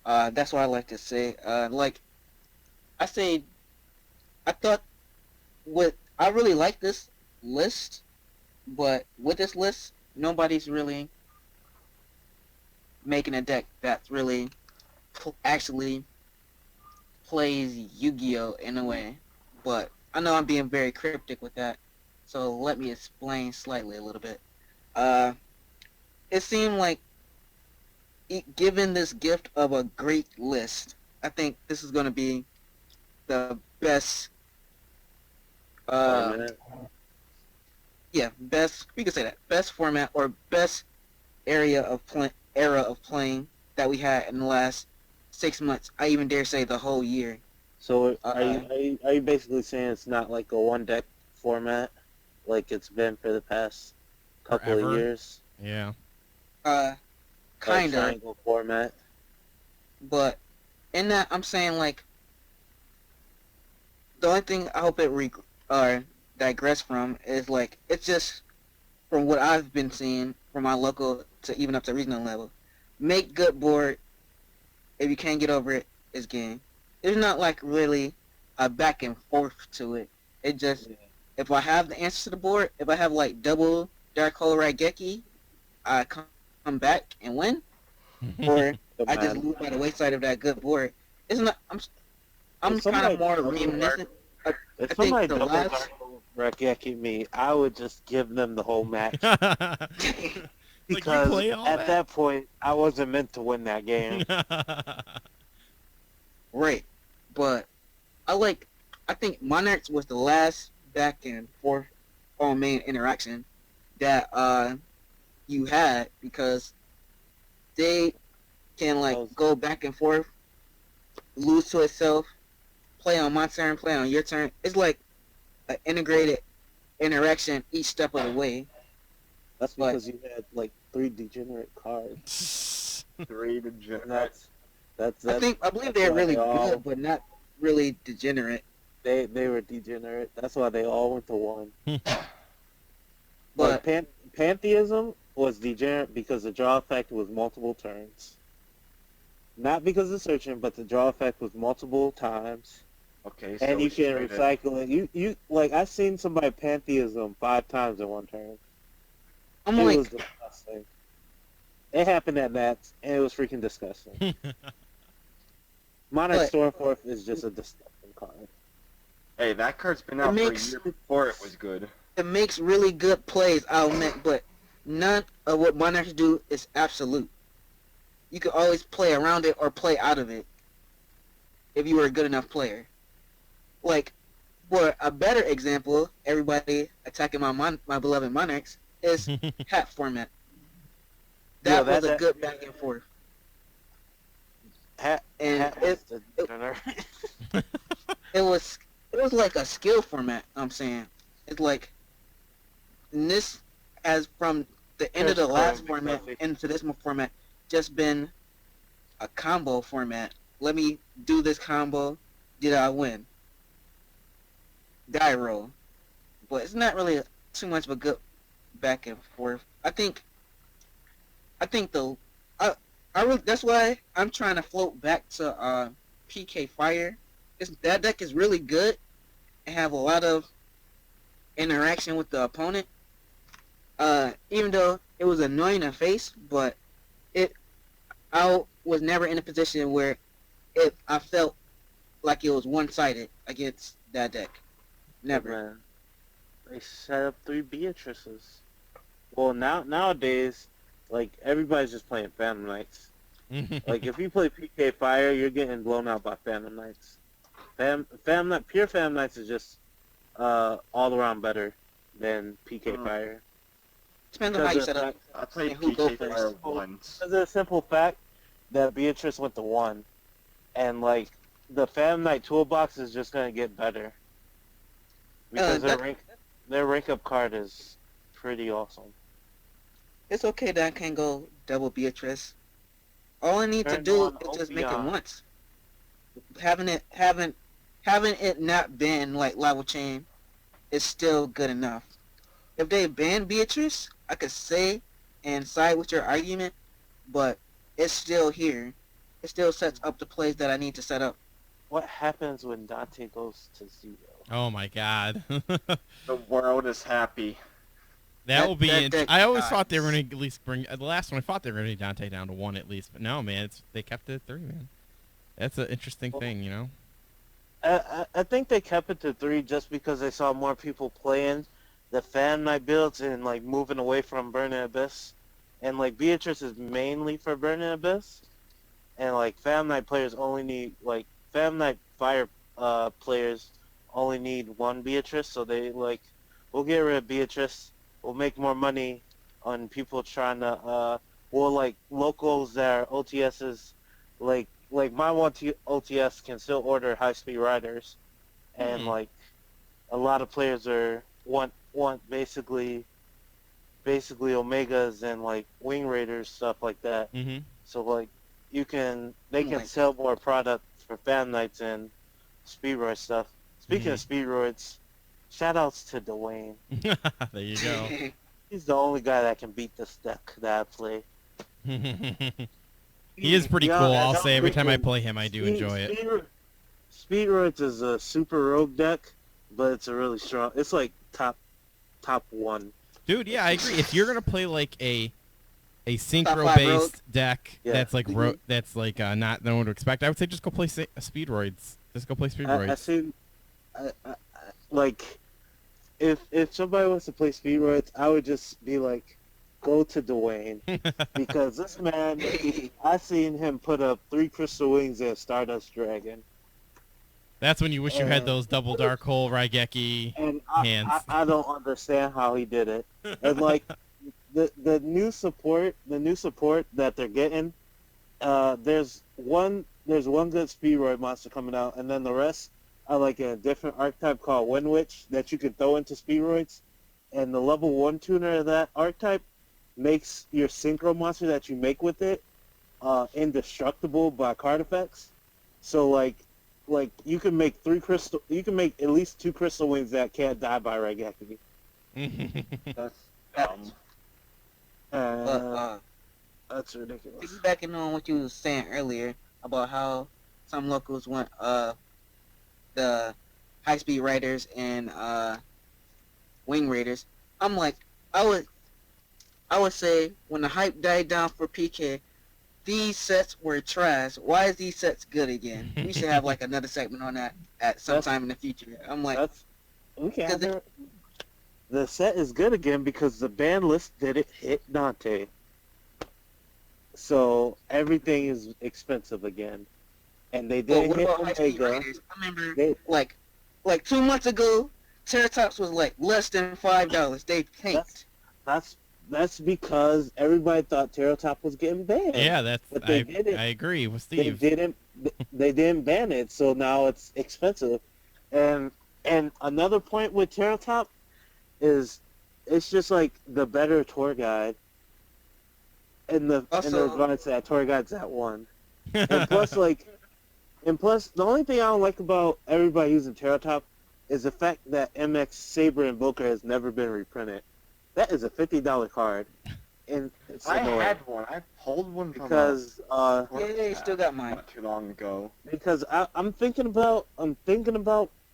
That's what I like to say. Like I say, I thought I really like this list, but with this list, nobody's really making a deck that's really actually plays Yu-Gi-Oh in a way. But I know I'm being very cryptic with that, so let me explain slightly a little bit. It seemed like given this gift of a great list, I think this is going to be the best. Format. Yeah, best. We could say that best format or best era of playing that we had in the last 6 months. I even dare say the whole year. So are you basically saying it's not like a one deck format like it's been for the past couple Forever. of years? Yeah. Like Kind of. triangle format. But in that, I'm saying like the only thing I hope it digress from is like it's just from what I've been seeing from my local to even up to regional level. Make good board. If you can't get over it, it's game. There's not like really a back and forth to it. It just if I have the answer to the board, if I have like double Dark Hole Raigeki, I come back and win. Or I just lose by the wayside of that good board. It's not. I'm If kind somebody of more double reminiscent. If I somebody think the double last- Dark Hole Rakeki me, I would just give them the whole match. Like, Because you play all at that point, I wasn't meant to win that game. Right. But I think Monarchs was the last back and forth on main interaction that you had, because they can go back and forth, lose to itself, play on my turn, play on your turn. It's like an integrated interaction each step of the way. That's because you had like 3 degenerate cards. 3 degenerate. I believe they're really good, but not really degenerate. They were degenerate. That's why they all went to 1. But like Pantheism was degenerate because the draw effect was multiple turns. Not because of searching, but the draw effect was multiple times. Okay, so and you can recycle it. You like I've seen somebody Pantheism 5 times in 1 turn. It was disgusting. It happened at Nats, and it was freaking disgusting. Monarch Stormforth is just a disgusting card. Hey, that card's been out for a year before it was good. It makes really good plays, I'll admit, but none of what Monarchs do is absolute. You can always play around it or play out of it if you were a good enough player. Like, for a better example, everybody attacking my beloved Monarchs is hat format. That was a good back and forth. It was like a skill format. I'm saying it's like this has from the end of the last format into this format just been a combo format. Let me do this combo. Did I win? Die roll. But it's not really too much of a good back and forth. I think that's why I'm trying to float back to PK Fire. That deck is really good and have a lot of interaction with the opponent. Even though it was annoying to face, but I was never in a position where I felt like it was one-sided against that deck. Never. Man. They set up 3 Beatrices. Well, nowadays, like, everybody's just playing Phantom Knights. Like, if you play PK Fire, you're getting blown out by Phantom Knights. Pure Phantom Knights is just all around better than PK Fire. Depends on how you set up. I played PK Fire once. Because of the simple fact that Beatrice went to 1. And, like, the Phantom Knight toolbox is just going to get better. Because their rank-up card is pretty awesome. It's okay that I can't go double Beatrice. All I need to do is just make it once. Having it not been like Lava Chain is still good enough. If they ban Beatrice, I could say and side with your argument, but it's still here. It still sets up the plays that I need to set up. What happens when Dante goes to 0? Oh my god. The world is happy. That will be. I always thought they were going to at least bring the last one. I thought they were going to get Dante down to 1 at least, but no, man, they kept it at 3, man. That's an interesting thing, you know. I think they kept it to 3 just because they saw more people playing the Fan Knight builds and like moving away from Burning Abyss, and like Beatrice is mainly for Burning Abyss, and like Fan Knight players only need Fan Knight Fire players only need 1 Beatrice, so they like we'll get rid of Beatrice. We'll make more money on people trying to, like, locals that are OTSs, like my one OTS can still order high-speed riders, and, like, a lot of players want basically Omegas and, like, Wing Raiders, stuff like that. Mm-hmm. So, like, they can sell more product for Fan Knights and Speedroid stuff. Speaking of Speedroids, shoutouts to Dwayne. There you go. He's the only guy that can beat this deck that I play. He is pretty cool, I'll say. Every time I play him, I do enjoy it. Speedroids is a super rogue deck, but it's a really strong... It's like top 1. Dude, yeah, I agree. If you're going to play like a synchro-based deck that's like not known to expect, I would say just go play Speedroids. Just go play Speedroids. Like if somebody wants to play Speedroids, I would just be like, go to Dwayne. Because this man, I seen him put up 3 crystal wings and a Stardust Dragon. That's when you wish you had And- those double dark hole Raigeki And hands. I don't understand how he did it. And like the new support that they're getting, there's one good Speedroid monster coming out, and then the rest are like a different archetype called Wind Witch that you can throw into Speedroids. And the level 1 tuner of that archetype makes your synchro monster that you make with it indestructible by card effects. So like you can make at least 2 crystal wings that can't die by Raigeki. That's That's- That's ridiculous. Piggybacking on what you was saying earlier about how some locals want the high speed riders and wing raiders. I'm like, I would say when the hype died down for PK, these sets were trash. Why is these sets good again? We should have like another segment on that at some time in the future. I'm like, We can't. The set is good again because the ban list didn't hit Dante. So everything is expensive again. And they well, didn't what hit about high speed Omega. riders? I remember They, like 2 months ago, Terratops was like less than $5. They tanked. that's because everybody thought Terratop was getting banned. Yeah, But they didn't. I agree with They Steve. didn't ban it, so now it's expensive. And another point with Terratop is it's just like the better tour guide. In the regards to that, tour guide's at 1. And plus the only thing I don't like about everybody using Terratop is the fact that MX Saber Invoker has never been reprinted. That is a $50 card. And it's I annoying. had one. I pulled one from Because Yeah, still got mine. not too long ago. because I'm thinking about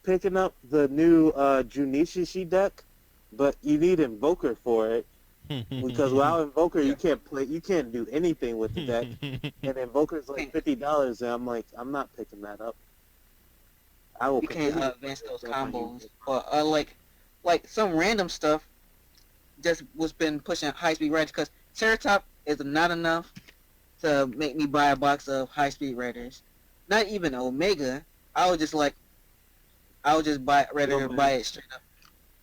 picking up the new Junishishi deck, but you need Invoker for it. Because without Invoker, you can't do anything with the deck, and Invoker's like $50, and I'm like, I'm not picking that up. I will. You can't continue advance to those pick up my combos. unit. Or like some random stuff just was been pushing high speed riders because Ceratop is not enough to make me buy a box of high speed riders. Not even Omega. I would just rather buy it straight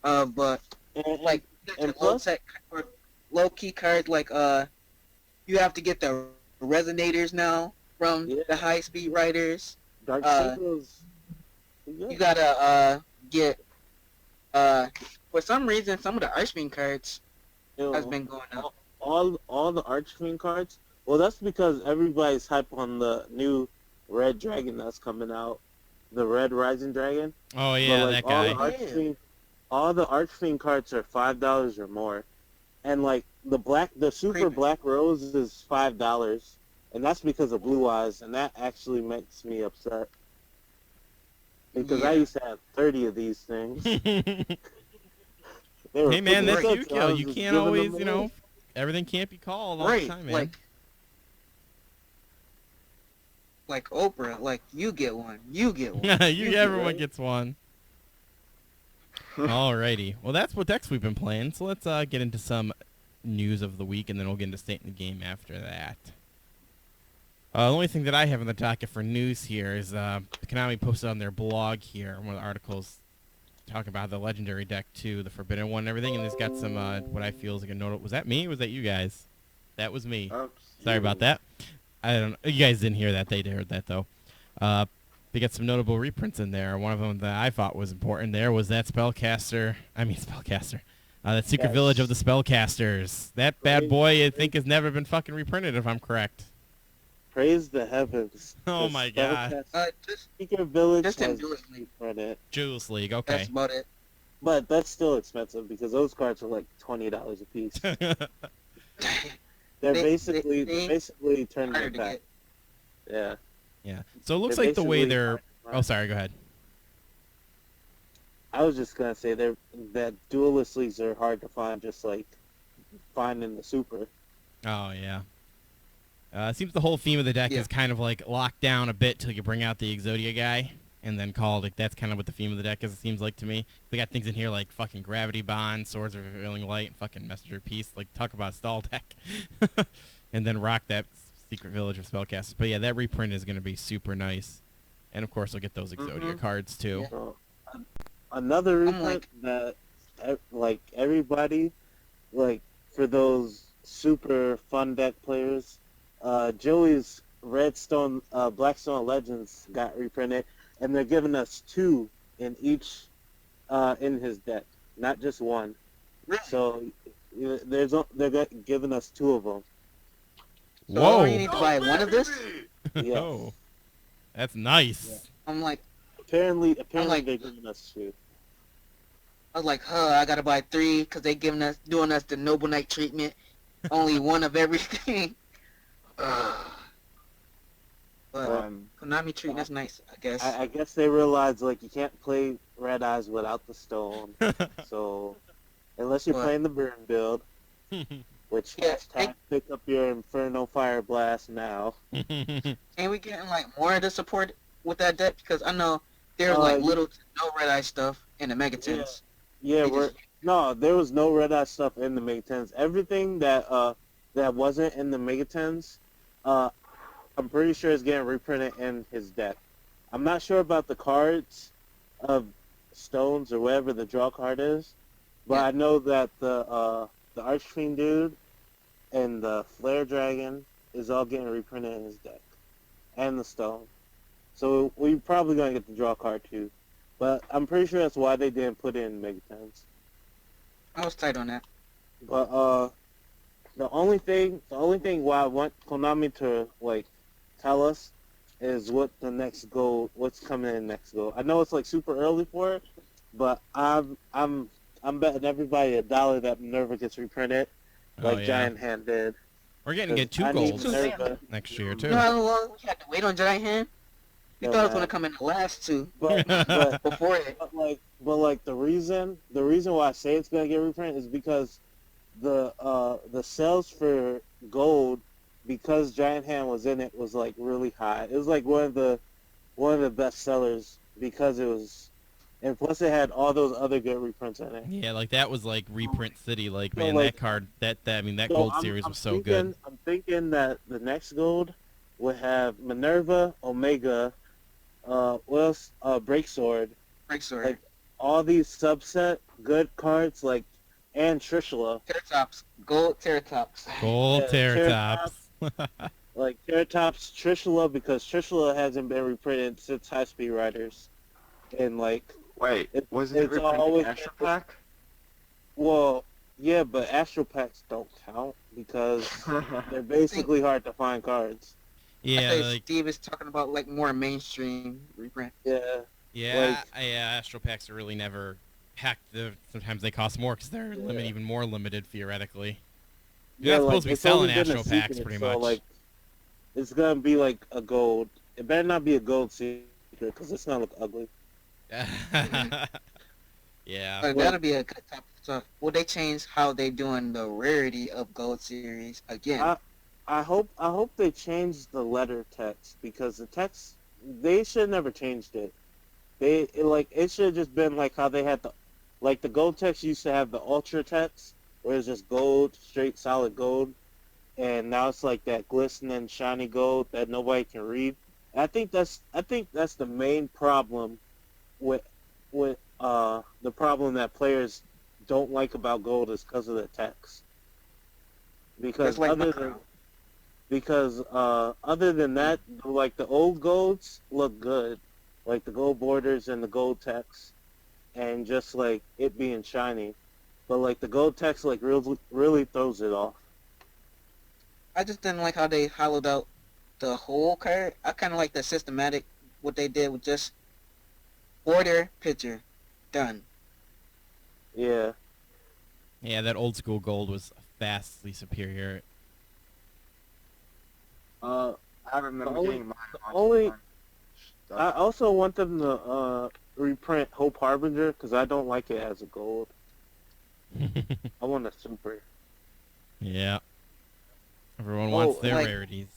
up. But And, like and low plus, tech or low key cards like you have to get the resonators now from the high speed riders. Dark uh, Signals. You gotta get for some reason some of the Archfiend cards has been going up. all the Archfiend cards. Well, that's because everybody's hype on the new Red Dragon that's coming out, the Red Rising Dragon. Oh yeah, But, that guy. All the Archfiend cards are $5 or more, and like the Super Creepy. Black Rose is $5, and that's because of Blue Eyes, and that actually makes me upset because I Yeah. used to have 30 of these things. They were Hey man, that's $50, you, so I Kill. was You just can't giving always, them you know, away. everything can't be called all Right, the time, man. like Oprah, like you get one. Everyone right? gets one. Alrighty. Well, that's what decks we've been playing. So let's get into some news of the week, and then we'll get into state in the game after that. The only thing that I have on the docket for news here is Konami posted on their blog here one of the articles talking about the legendary deck too, the forbidden one and everything, and it's got some what I feel is like a note. Was that me or was that you guys? That was me. Oops. Sorry about that. I don't. You guys didn't hear that. They heard that though. They got some notable reprints in there. One of them that I thought was important there was that Spellcaster. That Secret Yes. Village of the Spellcasters. That bad boy, I think, has never been fucking reprinted, if I'm correct. Praise the heavens. Oh The my God. Spellcast- Just Secret Village just in has Duelist League. reprinted, Julius League, That's okay. about it. but that's still expensive because those cards are like $20 a piece. They're They- basically they- basically turning Harder it to back. get. Yeah. Yeah. So it looks They're like the way basically- they're... Oh, sorry, go ahead. I was just gonna say that duelist leagues are hard to find, just like finding the super. Oh, yeah. It seems the whole theme of the deck Yeah. is kind of like locked down a bit till you bring out the Exodia guy. and then called it. That's kind of what the theme of the deck is, it seems like to me. They got things in here like fucking Gravity Bond, Swords of Revealing Light, and fucking Messenger Piece. Like, talk about a stall deck. And then rock that Secret Village of Spellcasters. But yeah, that reprint is going to be super nice. And of course, we'll get those Exodia cards too. Yeah. So, another reprint that, like, everybody, like, for those super fun deck players, Joey's Blackstone Legends got reprinted, and they're giving us 2 in each, in his deck, not just 1. Really? So they're giving us 2 of them. So Whoa! you need to buy one of this? Yes. Oh, that's nice. Yeah. I'm like, Apparently like- they're giving us 2. I was like, I gotta buy 3 because they doing us the Noble Knight treatment. Only one of everything. But Konami treating us nice, I guess. I guess they realized, like, you can't play Red Eyes without the stone. So unless you're What? playing the burn build, which Yeah, hashtag pick up your Inferno Fire Blast now. Ain't we getting like more of the support with that deck? Because I know there's like little to no Red Eye stuff in the Megatons. Yeah, They no, there was no Red Eye stuff in the Megatens. Everything that wasn't in the Megatens, I'm pretty sure is getting reprinted in his deck. I'm not sure about the cards of stones or whatever the draw card is, but Yeah. I know that the Archfiend dude and the Flare Dragon is all getting reprinted in his deck, and the stone. So we're probably gonna get the draw card too, but I'm pretty sure that's why they didn't put it in Megatens. I was tight on that. But the only thing why I want Konami to like tell us is what's coming in next goal. I know it's like super early for it, but I'm betting everybody $1 that Minerva gets reprinted, like yeah. Giant Hand did. We're getting to get 2 I need golds Minerva. next year You too. know how long we had to wait on Giant Hand? We No, thought it was man. gonna come in the last 2 but before it. But the reason why I say it's gonna get reprinted is because the sales for gold, because Giant Hand was in it, was like really high. It was like one of the best sellers because it was, and plus it had all those other good reprints in it. Yeah, like that was like reprint city. Like, So, man, like- that card, that So gold I'm- series I'm was so thinking, good. I'm thinking that the next gold would have Minerva, Omega, Breaksword, Break sword. like, all these subset good cards, like, and Trishula. Terratops. Gold Terratops. Gold Yeah, Terratops. Like Terratops, Trishula, because Trishula hasn't been reprinted since High Speed Riders. And like, Wait, was it it's reprinted always- Astro Pack? well, yeah, but Astro Packs don't count because they're basically hard to find cards. I Yeah, think like Steve is talking about like more mainstream reprint. Yeah, yeah, Astro Packs are really never packed. Sometimes they cost more because they're even more limited theoretically. You're not supposed to be it's selling only been a Astro Packs secret, pretty so, much. like, it's gonna be like a gold. It better not be a gold secret because it's gonna look ugly. Yeah. But that'll be a good topic. So will they change how they doing the rarity of Gold Series again? I hope they change the letter text because the text they should never changed it. It should have just been like how they had the gold text used to have the ultra text where it's just gold, straight solid gold, and now it's like that glistening shiny gold that nobody can read. And I think that's the main problem with the problem that players don't like about gold is because of the text. Because It's like other than that, like the old golds look good, like the gold borders and the gold text, and just like it being shiny. But like the gold text like really throws it off. I just didn't like how they hollowed out the whole card. I kind of like the systematic, what they did with just border, picture, done. Yeah. Yeah, that old school gold was vastly superior. I remember only- getting mine. only- Stuff. I also want them to reprint Hope Harbinger because I don't like it as a gold. I want a super. Yeah. Everyone wants their like- rarities.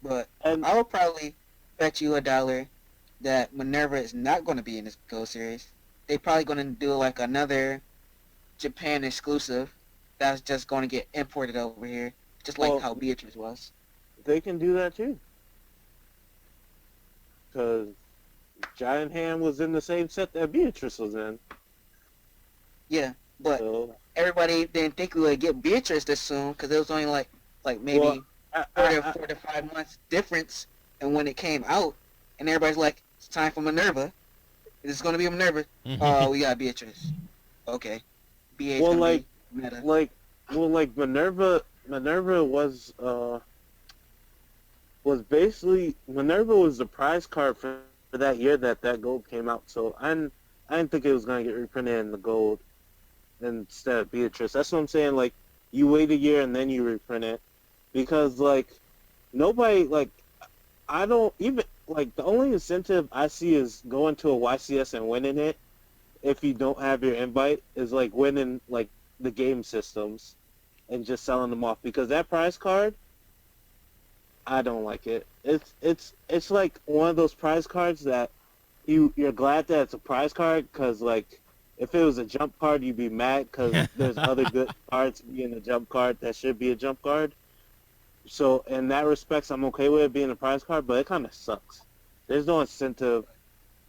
But And I would probably bet you $1 that Minerva is not going to be in this Gold Series. They probably going to do like another Japan exclusive that's just going to get imported over here, just like Well, how Beatrice was. they can do that too. Because Giant Hand was in the same set that Beatrice was in. Yeah, but So, everybody didn't think we would get Beatrice this soon because it was only like maybe well, I, 4 to 5 months difference and when it came out, and everybody's like, it's time for Minerva. It's going to be Minerva. Oh, we got Beatrice. Okay. BA's well, going to like, be meta. like Minerva was Minerva was the prize card for that year that gold came out. So I didn't think it was gonna get reprinted in the gold instead of Beatrice. That's what I'm saying. Like, you wait a year and then you reprint it, because like nobody, like, I don't even, like, the only incentive I see is going to a YCS and winning it. If you don't have your invite, is like winning like the game systems and just selling them off, because that prize card, I don't like it. It's like one of those prize cards that you're glad that it's a prize card, because like if it was a jump card you'd be mad because there's other good cards being a jump card that should be a jump card. So in that respects, I'm okay with it being a prize card, but it kind of sucks. There's no incentive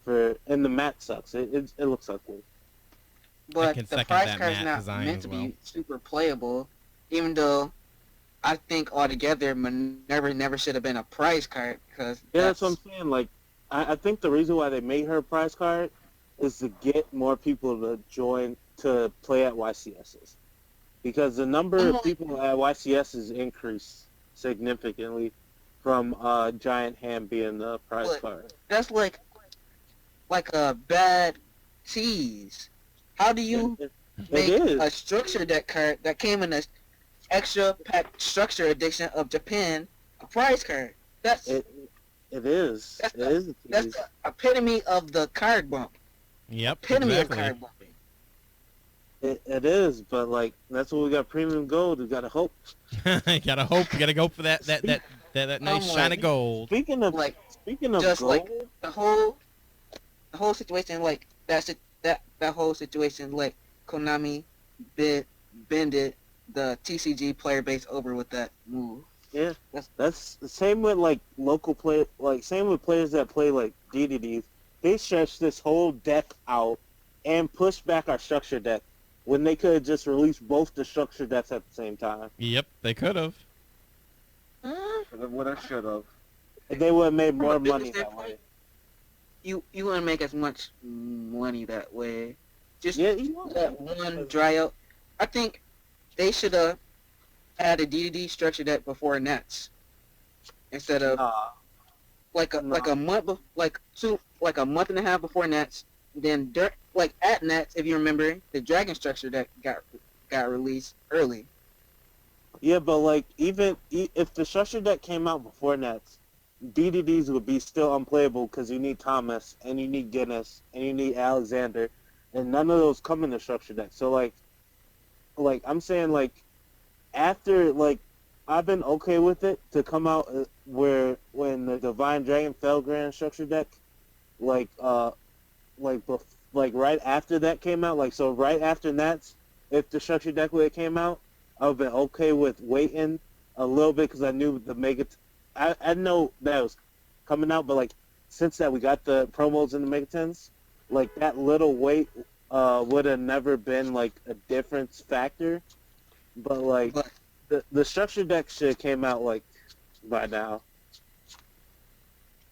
and the mat sucks. It looks ugly. But can the second prize that card's matte not design meant as to well. be super playable, even though I think altogether Minerva never should have been a prize card because Yeah, that's what I'm saying. Like, I think the reason why they made her a prize card is to get more people to join to play at YCSs, because the number of people at YCSs increased significantly from Giant Hand being the prize But card. that's like a bad tease. How do you It make is. a structure deck card that came in a extra pack structure edition of Japan a prize card? That's It is. that's It the, is a that's tease. the epitome of the card bump. Yep, Epitome exactly. of card bumping. It is, but like that's what we got. Premium gold. We gotta hope. You gotta hope. You gotta go for that nice I'm shine like- of gold. Speaking of Like gold, just like the whole situation, like that whole situation, like Konami bended the TCG player base over with that move. yeah, that's the same with like local play. Like same with players that play like DDDs. They stretched this whole deck out and pushed back our structure deck when they could have just released both the structure decks at the same time. Yep, they could have. What I should have. And they would have made more From a money business that way. You wouldn't make as much money that way. Just Yeah, you know. that one dry out. I think they should have had a DDD structure deck before Nets instead of like a month like a month and a half before Nets. Then like at Nets, if you remember, the Dragon structure deck got released early. Yeah, but like even if the structure deck came out before Nets, DDDs would be still unplayable because you need Thomas and you need Guinness and you need Alexander, and none of those come in the structure deck. So like I'm saying, like, after, like, I've been okay with it to come out when the Divine Dragon Felgrand structure deck, like right after that came out, like, so right after Nats, if the structure deck would have came out, I've been okay with waiting a little bit because I knew the I know that it was coming out, but like since that we got the promos in the Megatons, like that little wait would have never been like a difference factor. But like the structure deck should have came out like by now.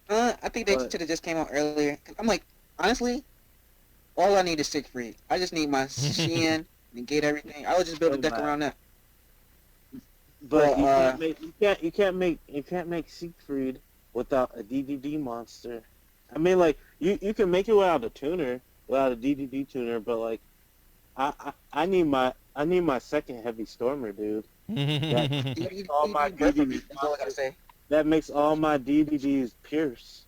I think they should have just came out earlier. I'm like, honestly, all I need is Siegfried. I just need my Shin, negate everything. I would just build a deck around that. But you can't make Siegfried without a DDD monster. I mean, like you can make it without a tuner, without a DDD tuner, but like I need my second heavy stormer, dude. All my DDD. That's all I gotta say. That makes all my DDDs pierce.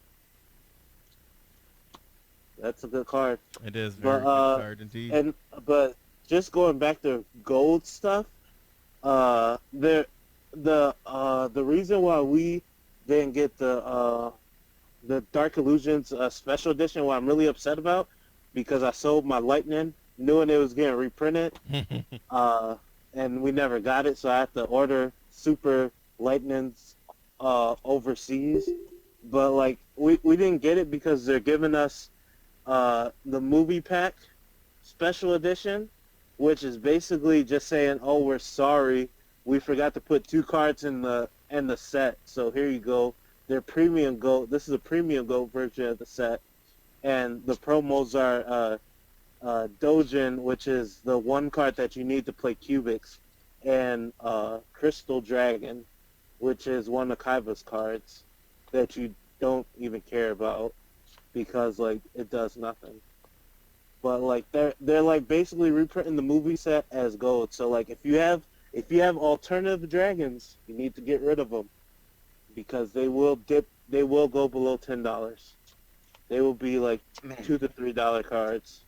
That's a good card. It is very good card indeed. But just going back to gold stuff, the reason why we didn't get the the Dark Illusions special edition, what I'm really upset about, because I sold my Lightning knowing it was getting reprinted, and we never got it, so I had to order Super Lightnings overseas. But like we didn't get it because they're giving us the movie pack special edition, which is basically just saying, "Oh, we're sorry, we forgot to put 2 cards in the set. So here you go. They're premium gold. This is a premium gold version of the set, and the promos are Dojin, which is the 1 card that you need to play Cubics, and Crystal Dragon, which is one of Kaiba's cards that you don't even care about because like it does nothing. But like they're like basically reprinting the movie set as gold. So like if you have alternative dragons, you need to get rid of them because they will go below $10. They will be like $2 to $3 cards.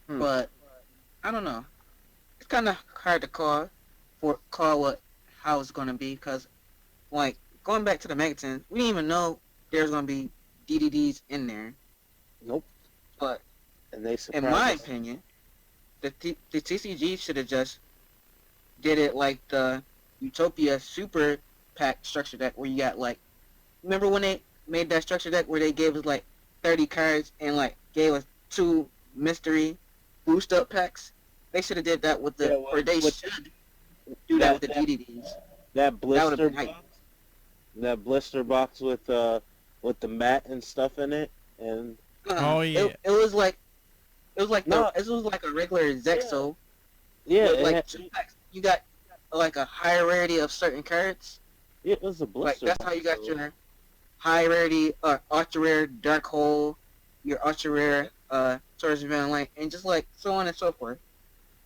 But I don't know. It's kind of hard to call how it's gonna be because, like, going back to the Megatons, we didn't even know there's gonna be DDDs in there. Nope. But and they in my opinion, the TCG should have just did it like the Utopia Super Pack structure deck where you got like, remember when they made that structure deck where they gave us like 30 cards and like gave us 2 mystery boost up packs? They should have did that with the, or they should do that with the DDDs. That blister box, that blister box with the mat and stuff in it, and oh yeah, it was like it was like a regular Zexo. Yeah, with like 2 packs. You got like a high rarity of certain cards. Yeah, it was a blister. Like that's how you got your high rarity, ultra rare Dark Hole, your ultra rare Taurus Van Light, and just like so on and so forth.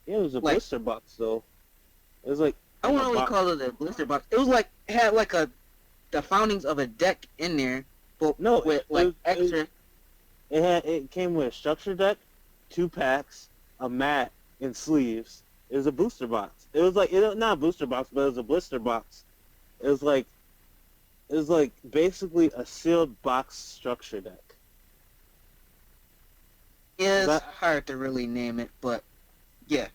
Yeah, it was a blister box though. It was like I wouldn't really call it a blister box. It was like it had like the foundings of a deck in there, but with extra. It came with a structure deck, 2 packs, a mat, and sleeves. It was a booster box. It was like not a booster box, but it was a blister box. It was like basically a sealed box structure deck. It's hard to really name it, but yeah,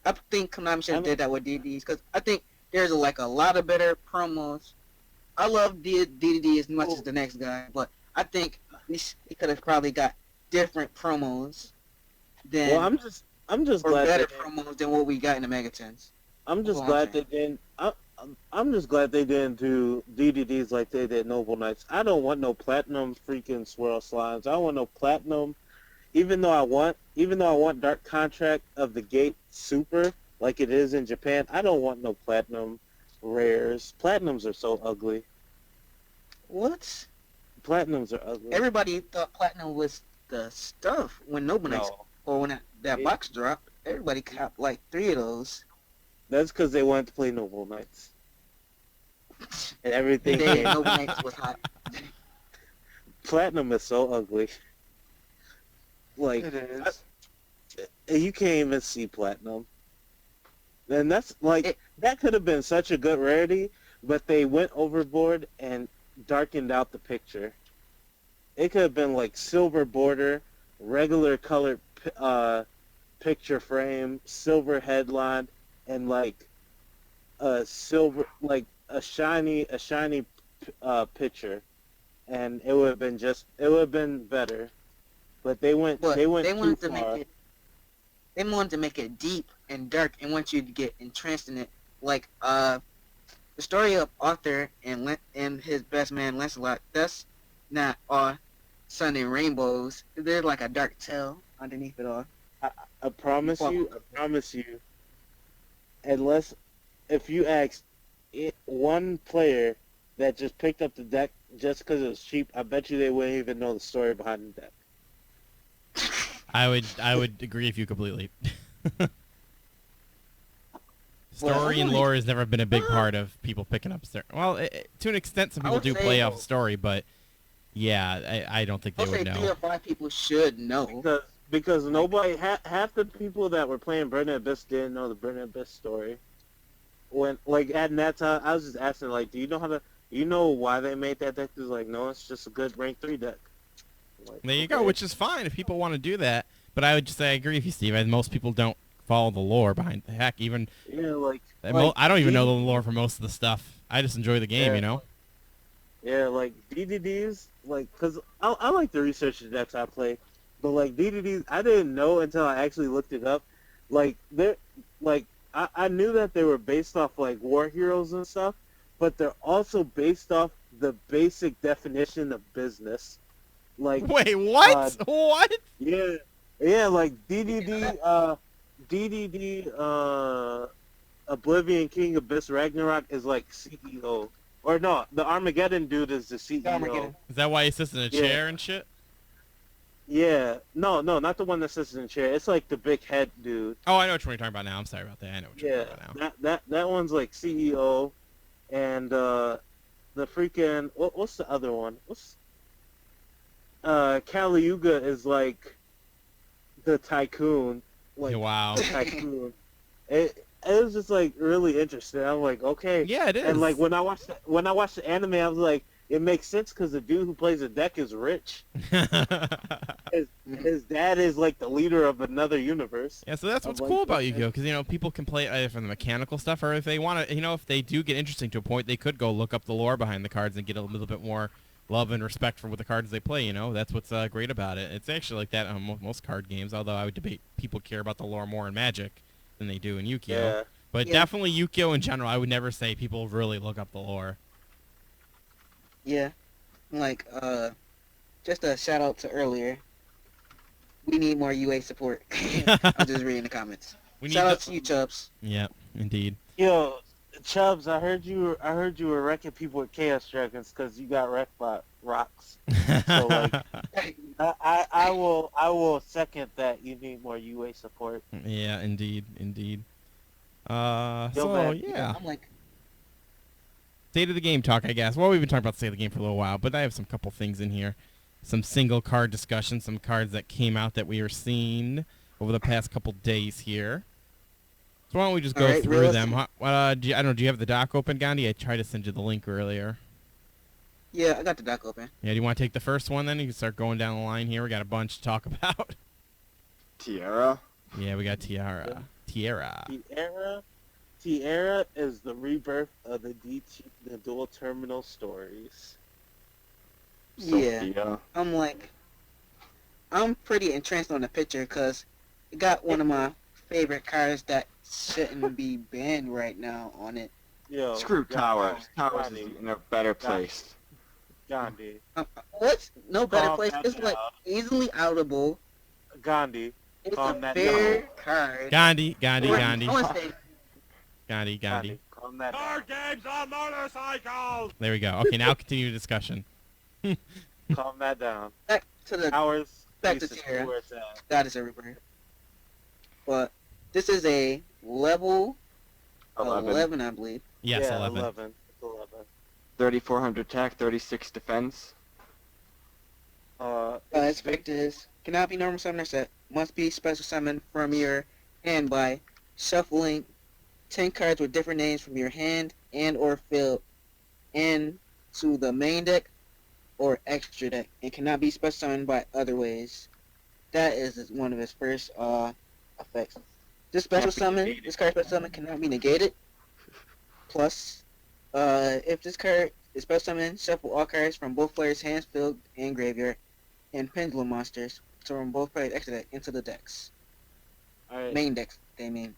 I think Konami should have did that with DDDs because I think there's like a lot of better promos. I love DDD as much as the next guy, but I think he could have probably got different promos than. Well, I'm just glad better promos than what we got in the Megatons. I'm just glad they didn't. I'm just glad they didn't do DDDs like they did Noble Knights. I don't want no platinum freaking swirl slimes. I don't want no platinum. Even though I want Dark Contract of the Gate Super like it is in Japan, I don't want no platinum rares. Platinums are so ugly. What? Platinums are ugly. Everybody thought platinum was the stuff when Noble Knights or when that box dropped. Everybody got like 3 of those. That's because they wanted to play Noble Knights. And everything. Noble Knights was hot. Platinum is so ugly. Like It is. You can't even see platinum. And that's like that could have been such a good rarity, but they went overboard and darkened out the picture. It could have been like silver border, regular colored picture frame, silver headline, and like a silver, like a shiny picture, and it would have been better. But they went too far. They wanted to make it deep and dark and want you to get entranced in it. Like the story of Arthur and his best man Lancelot. That's not all sun and rainbows. There's like a dark tale underneath it all. I promise you. Unless if you ask one player that just picked up the deck just because it was cheap, I bet you they wouldn't even know the story behind the deck. I would agree with you completely. Story and lore has never been a big part of people picking up. Well, to an extent, some people do play off story, but yeah, I don't think they would know. 3 or 5 people should know. Because nobody, half the people that were playing Burning Abyss didn't know the Burning Abyss story. When, like, at that time, I was just asking, like, do you know how to You know why they made that deck? Is like, no, it's just a good rank 3 deck. Like, There you go, which is fine if people want to do that. But I would just say I agree with you, Steve. Most people don't follow the lore behind the heck. Even Yeah, like I don't even know the lore for most of the stuff. I just enjoy the game, Yeah. you know. Yeah, like DDDs, like, cause I like to research the decks I play, but like DDDs, I didn't know until I actually looked it up. Like they're like I knew that they were based off like war heroes and stuff, but they're also based off the basic definition of business. Like Wait, what? What? yeah, yeah, like DDD, Oblivion King Abyss Ragnarok is like CEO. Or no, the Armageddon dude is the CEO. Armageddon. Is that why he sits in a Yeah. chair and shit? Yeah. No, not the one that sits in the chair. It's like the big head dude. Oh, I know which one you're talking about now. I'm sorry about that. I know what you're Yeah. talking about now. That one's like CEO, and the freaking what's the other one? What's Kali Yuga is like the tycoon. Like Wow. the tycoon. It was just like really interesting. I'm like, okay. Yeah, it is. And like when I watched the anime, I was like, it makes sense because the dude who plays the deck is rich. His dad is like the leader of another universe. Yeah, so that's I'm what's like, cool about okay. Yu-Gi-Oh! Because, you know, people can play it either from the mechanical stuff, or if they want to, you know, if they do get interesting to a point, they could go look up the lore behind the cards and get a little bit more love and respect for what the cards they play, you know? That's what's great about it. It's actually like that on most card games, although I would debate people care about the lore more in Magic than they do in Yu-Gi-Oh! Yeah. But Yeah. definitely Yu-Gi-Oh! In general, I would never say people really look up the lore. Yeah. Like, just a shout out to earlier. We need more UA support. I'm just reading the comments. We need Shout out the- to you, Chubbs. Yeah, indeed. Yo, Chubbs, I heard you were wrecking people with Chaos Dragons because you got wrecked by rocks. So like, I will second that. You need more UA support. Yeah, indeed. Feel So, bad. yeah. I'm like, State of the game talk, I guess. Well, we've been talking about state of the game for a little while, but I have some couple things in here. Some single card discussion, some cards that came out that we are seeing over the past couple days here. So why don't we just go All right, through real them? I don't know, do you have the doc open, Gandhi? I tried to send you the link earlier. yeah, I got the doc open. Yeah, do you want to take the first one then? You can start going down the line here. We got a bunch to talk about. Tierra. Yeah, we got Tierra. Tierra is the rebirth of the dual terminal stories. Yeah. Sophia. I'm like, I'm pretty entranced on the picture because it got one of my favorite cards that shouldn't be banned right now on it. Yo, Screw Towers. Towers Gandhi, is in a better place. Gandhi, What's no better Calm place? that It's like down. easily outable. Gandhi. It's Calm a that fair down. card. Gandhi. I want to say, Gandhi. Calm that down. Card games on motorcycles! There we go. Okay, now continue the discussion. Calm that down. back to the Towers. Back to is Tierra. where it's at. that is a rebirth. But this is a level 11, I believe. Yes, yeah, 11. 11. It's 11. 3,400 attack, 36 defense. Its effects cannot be normal summoner set. Must be special summoned from your hand by shuffling 10 cards with different names from your hand and or field into the main deck or extra deck, and cannot be special summoned by other ways. That is one of its first effects. This special Can't be summon, negated. this card special summon cannot be negated. Plus, if this card is special summoned, shuffle all cards from both players' hands, field, and graveyard, and pendulum monsters from both players' extra deck into the decks. Alright. Main decks, they mean.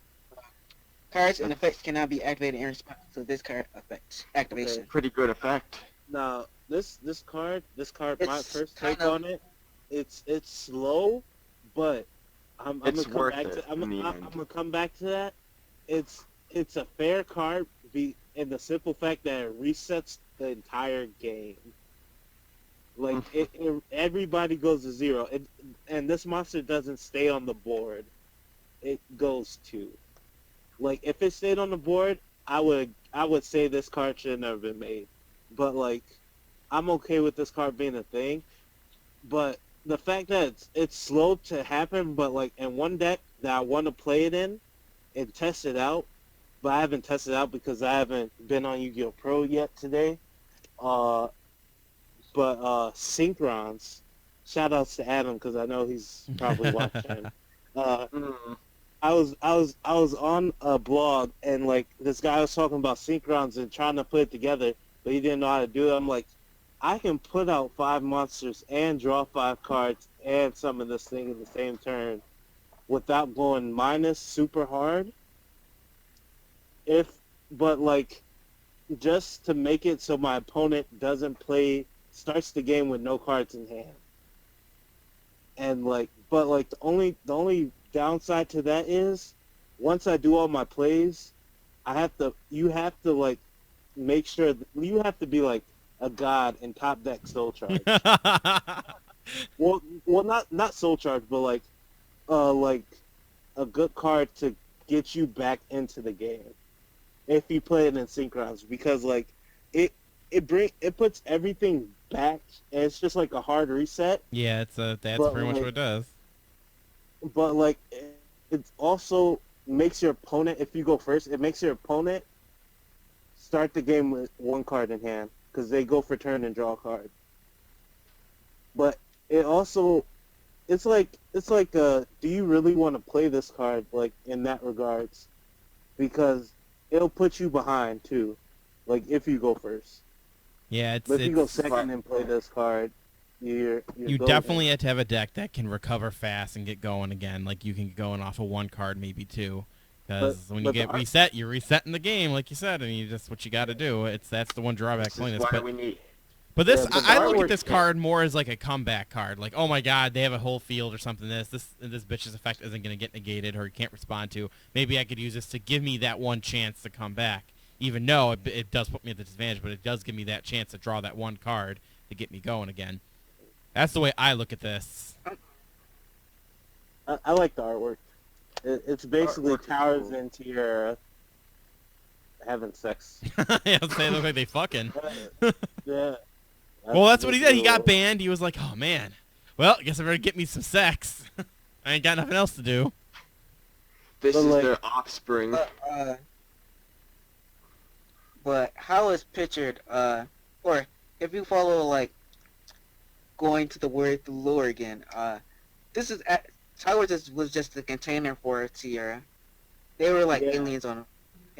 Cards and effects cannot be activated in response to this card effect activation. Pretty good effect. Now, this card, my It's first kind take of- on it, it's slow, but I'm It's gonna come worth back it to I'm in the gonna end. come back to that. It's a fair card, in the simple fact that it resets the entire game. Like everybody goes to 0, and this monster doesn't stay on the board. It goes to. Like if it stayed on the board, I would say this card should have never been made. But like, I'm okay with this card being a thing. But the fact that it's slow to happen, but like in one deck that I want to play it in and test it out, but I haven't tested it out because I haven't been on Yu-Gi-Oh! Pro yet today, uh, Synchrons. Shout outs to Adam because I know he's probably watching. Uh, Mm. I was on a blog and like this guy was talking about Synchrons and trying to put it together, but he didn't know how to do it. I'm like, I can put out 5 monsters and draw 5 cards and summon this thing in the same turn without going minus super hard. But like, just to make it so my opponent starts the game with no cards in hand. And like, but like the only downside to that is, once I do all my plays, you have to like make sure you have to be like a god in top deck soul charge. well, not soul charge, but like a good card to get you back into the game if you play it in Synchrons, because like it puts everything back and it's just like a hard reset. Yeah, that's pretty much what it does. But like it also makes your opponent, if you go first, it makes your opponent start the game with 1 card in hand because they go for turn and draw a card. But it also it's like do you really want to play this card like in that regards? Because it'll put you behind too, like if you go first. Yeah, but if you go second and play this card, you definitely have to have a deck that can recover fast and get going again. Like you can get going off of 1 card, maybe 2. Because when you get reset, you're resetting the game, like you said, and just what you got to do. That's the one drawback. But this, I look at this card more as like a comeback card. Like, oh my God, they have a whole field or something. This bitch's effect isn't going to get negated or you can't respond to. Maybe I could use this to give me that one chance to come back. Even though it does put me at the disadvantage, but it does give me that chance to draw that 1 card to get me going again. That's the way I look at this. I like the artwork. It's basically Towers and Tierra having sex. Yeah, they look like they fucking. Yeah. Well, that's what he did. He got banned. He was like, oh, man. Well, I guess I better get me some sex. I ain't got nothing else to do. This is their offspring. But how is pictured, or if you follow, like, going to the word through lore again, this is, Towers was just the container for Tierra. They were like aliens in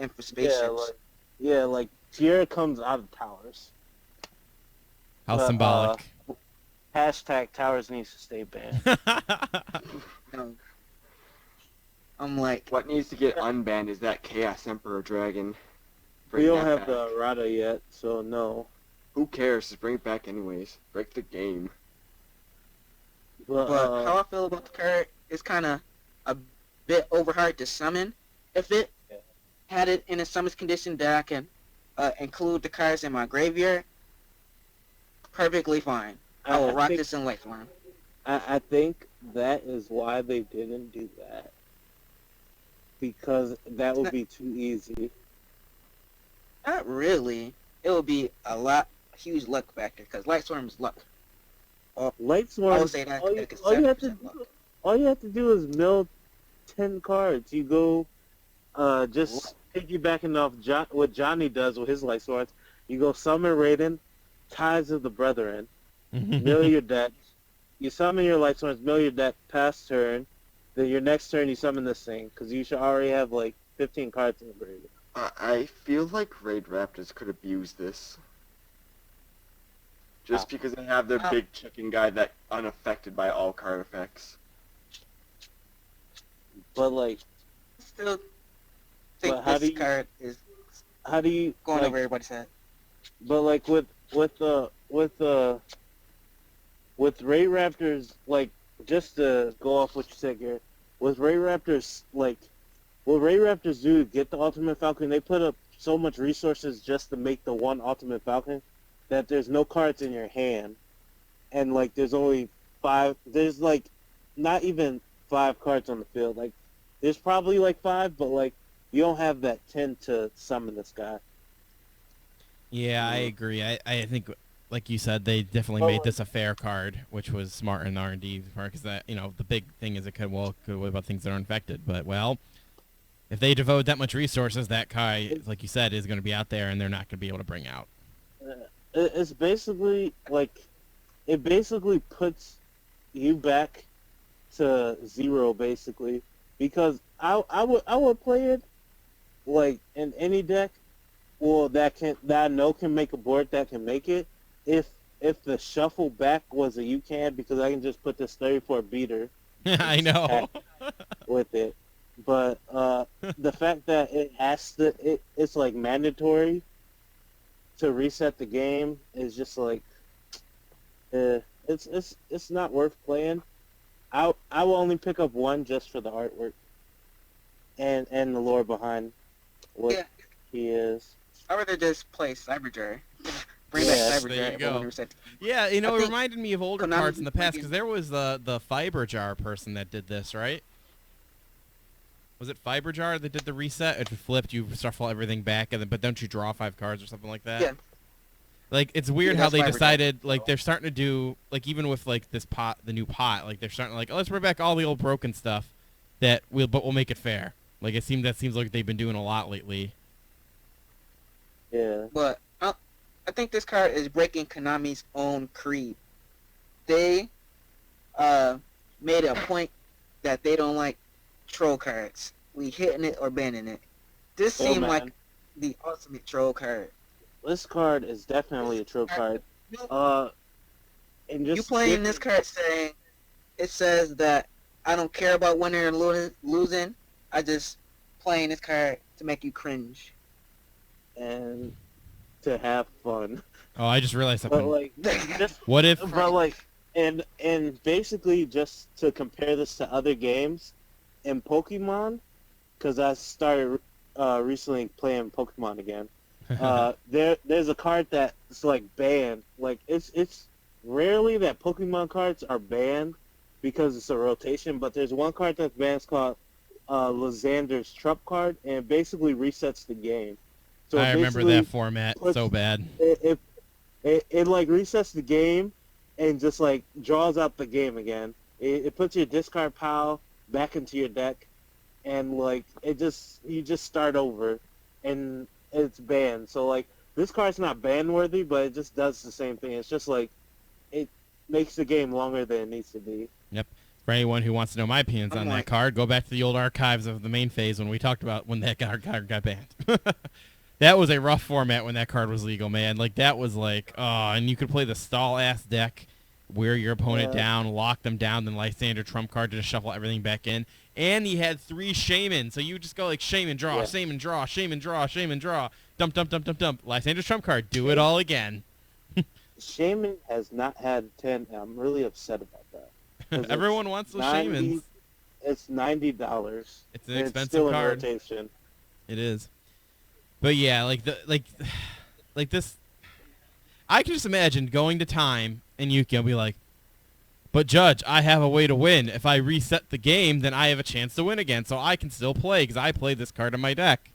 for spaceships. Like Tierra comes out of Towers. How symbolic. Hashtag Towers needs to stay banned. I'm like... What needs to get unbanned is that Chaos Emperor Dragon. We don't have the errata yet, so no. Who cares? Just bring it back anyways. Break the game. But how I feel about the card is kind of a bit overhard to summon. If it had it in a summons condition that I can include the cards in my graveyard, perfectly fine. I will rock this in Lightform. I think that is why they didn't do that. Because that would be too easy. Not really. It would be a huge luck factor, because Lightstorm is luck. Lightstorm, I would say that all you have to do is mill 10 cards. You go, just piggybacking off what Johnny does with his Lightstorms. You go summon Raiden, Ties of the Brethren, mill your deck. You summon your Lightstorms, mill your deck, pass turn. Then your next turn you summon this thing, because you should already have like 15 cards in the graveyard. I feel like Raid Raptors could abuse this. Just because they have their big chicken guy that unaffected by all card effects. But like, still think this card is going over everybody's head. But like with Raid Raptors, like, just to go off what you said here, with Raid Raptors, like, what Raid Raptors do to get the Ultimate Falcon, they put up so much resources just to make the one Ultimate Falcon that there's no cards in your hand. And, like, there's only 5, there's, like, not even 5 cards on the field. Like, there's probably, like, 5, but, like, you don't have that 10 to summon this guy. Yeah, I agree. I think, like you said, they definitely made this a fair card, which was smart in the R&D part, because that, the big thing is it could what about things that are infected. But, well, if they devote that much resources, that guy, like you said, is going to be out there, and they're not going to be able to bring out. it's basically like it basically puts you back to zero basically because I would play it like in any deck. Well, that I know can make a board that can make it. If the shuffle back was a you can because I can just put this 34 beater I know. with it. But the fact that it has to it's like mandatory to reset the game is just like it's not worth playing. I will only pick up one just for the artwork and the lore behind what Yeah. he is. I'd rather just play Cyberjar. Bring Yeah, back there you Cyberjar go. when we reset. Yeah, you know, I it think reminded me of older Konami cards in the past bringing- because there was the Fiber Jar person that did this, right? Was it Fiber Jar that did the reset? If you flipped, you shuffle everything back, and then, but don't you draw 5 cards or something like that? Yeah. Like, it's weird Yeah, how that's they Fiber Jar. decided, like, they're starting to do, like, even with, like, this pot, the new pot, like, they're starting to, like, oh, let's bring back all the old broken stuff but we'll make it fair. Like, that seems like they've been doing a lot lately. Yeah. But I think this card is breaking Konami's own creed. They made a point that they don't like troll cards. We hitting it or banning it. This Oh, seemed man. like the ultimate troll card. This card is definitely a troll card. And just You playing this card saying it says that I don't care about winning or losing. I just playing this card to make you cringe. and to have fun. Oh, I just realized But something. like just What if... but like and basically just to compare this to other games in Pokemon, because I started recently playing Pokemon again. There's a card that's like banned. Like it's rarely that Pokemon cards are banned because it's a rotation, but there's one card that's banned. It's called Lysander's Trump card, and it basically resets the game. So I remember basically that format puts- so bad. it like resets the game and just like draws out the game again. It puts your discard pile back into your deck, and like you just start over, and it's banned. So like this card's not ban worthy, but it just does the same thing. It's just like it makes the game longer than it needs to be. For anyone who wants to know my opinions on that card, go back to the old archives of the main phase when we talked about when that card got banned. That was a rough format when that card was legal, man. Like, that was like, and you could play the stall-ass deck, wear your opponent down, lock them down, then Lysander trump card to just shuffle everything back in. And he had 3 Shaman, so you would just go like Shaman, draw, Shaman, draw, Shaman, draw, Shaman, draw, dump, dump, dump, dump, dump. Lysander's trump card, do it all again. Shaman has not had 10, and I'm really upset about that. 'Cause Everyone wants those Shamans. It's $90. It's an and expensive it's still card. in rotation. It is. But yeah, like this, I can just imagine going to time and Yuki will be like, but Judge, I have a way to win. If I reset the game, then I have a chance to win again, so I can still play because I played this card in my deck.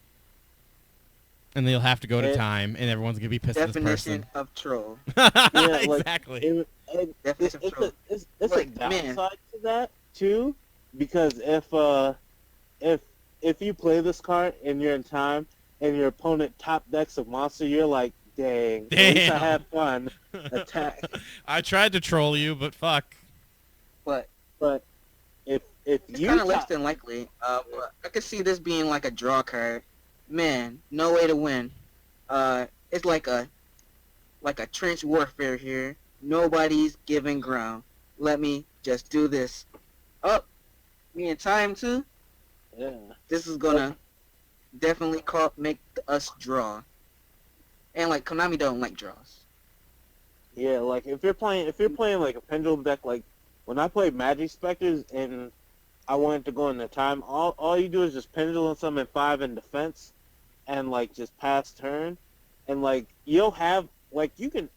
And they'll have to go to time, and everyone's gonna be pissed at this person. Definition of troll. Yeah, like, exactly. Definition of troll. It's Like, a man. downside to that too, because if you play this card and you're in time and your opponent top decks a monster, you're like, dang, at least I had fun. Attack. I tried to troll you, but fuck. But if it's you kind of top, less than likely. But I could see this being like a draw card. Man, no way to win. It's like a trench warfare here. Nobody's giving ground. Let me just do this. Oh, me in time too. yeah. This is gonna definitely make us draw. And like Konami don't like draws. Yeah, like if you're playing like a pendulum deck, like when I played Magic Specters and I wanted to go into time, all you do is just pendulum summon 5 in defense and like just pass turn, and like you'll have like you can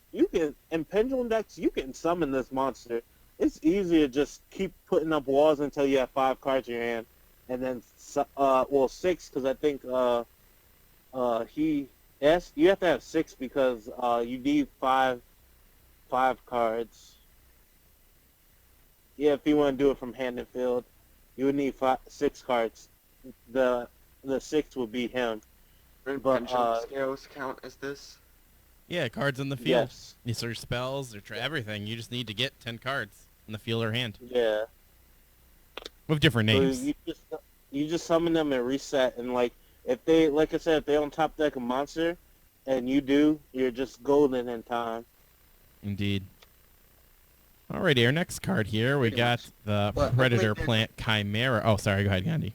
in pendulum decks you can summon this monster. It's easy to just keep putting up walls until you have 5 cards in your hand, and then 6 because I think you have to have 6 because you need 5 cards. Yeah, if you want to do it from hand and field, you would need 6 cards. The 6th would be him. Wouldn't But, pendulum scales count as this? Yeah, cards in the field. Yes. You search spells, or everything. You just need to get 10 cards in the field or hand Yeah. with different So names. you just summon them and reset, and like if they, like I said, if they on top deck a monster, and you do, you're just golden in time. Indeed. Alrighty, our next card here, we Pretty got much. the Well, Predator luckily, Plant Chimera. Oh, sorry, go ahead, Gandhi.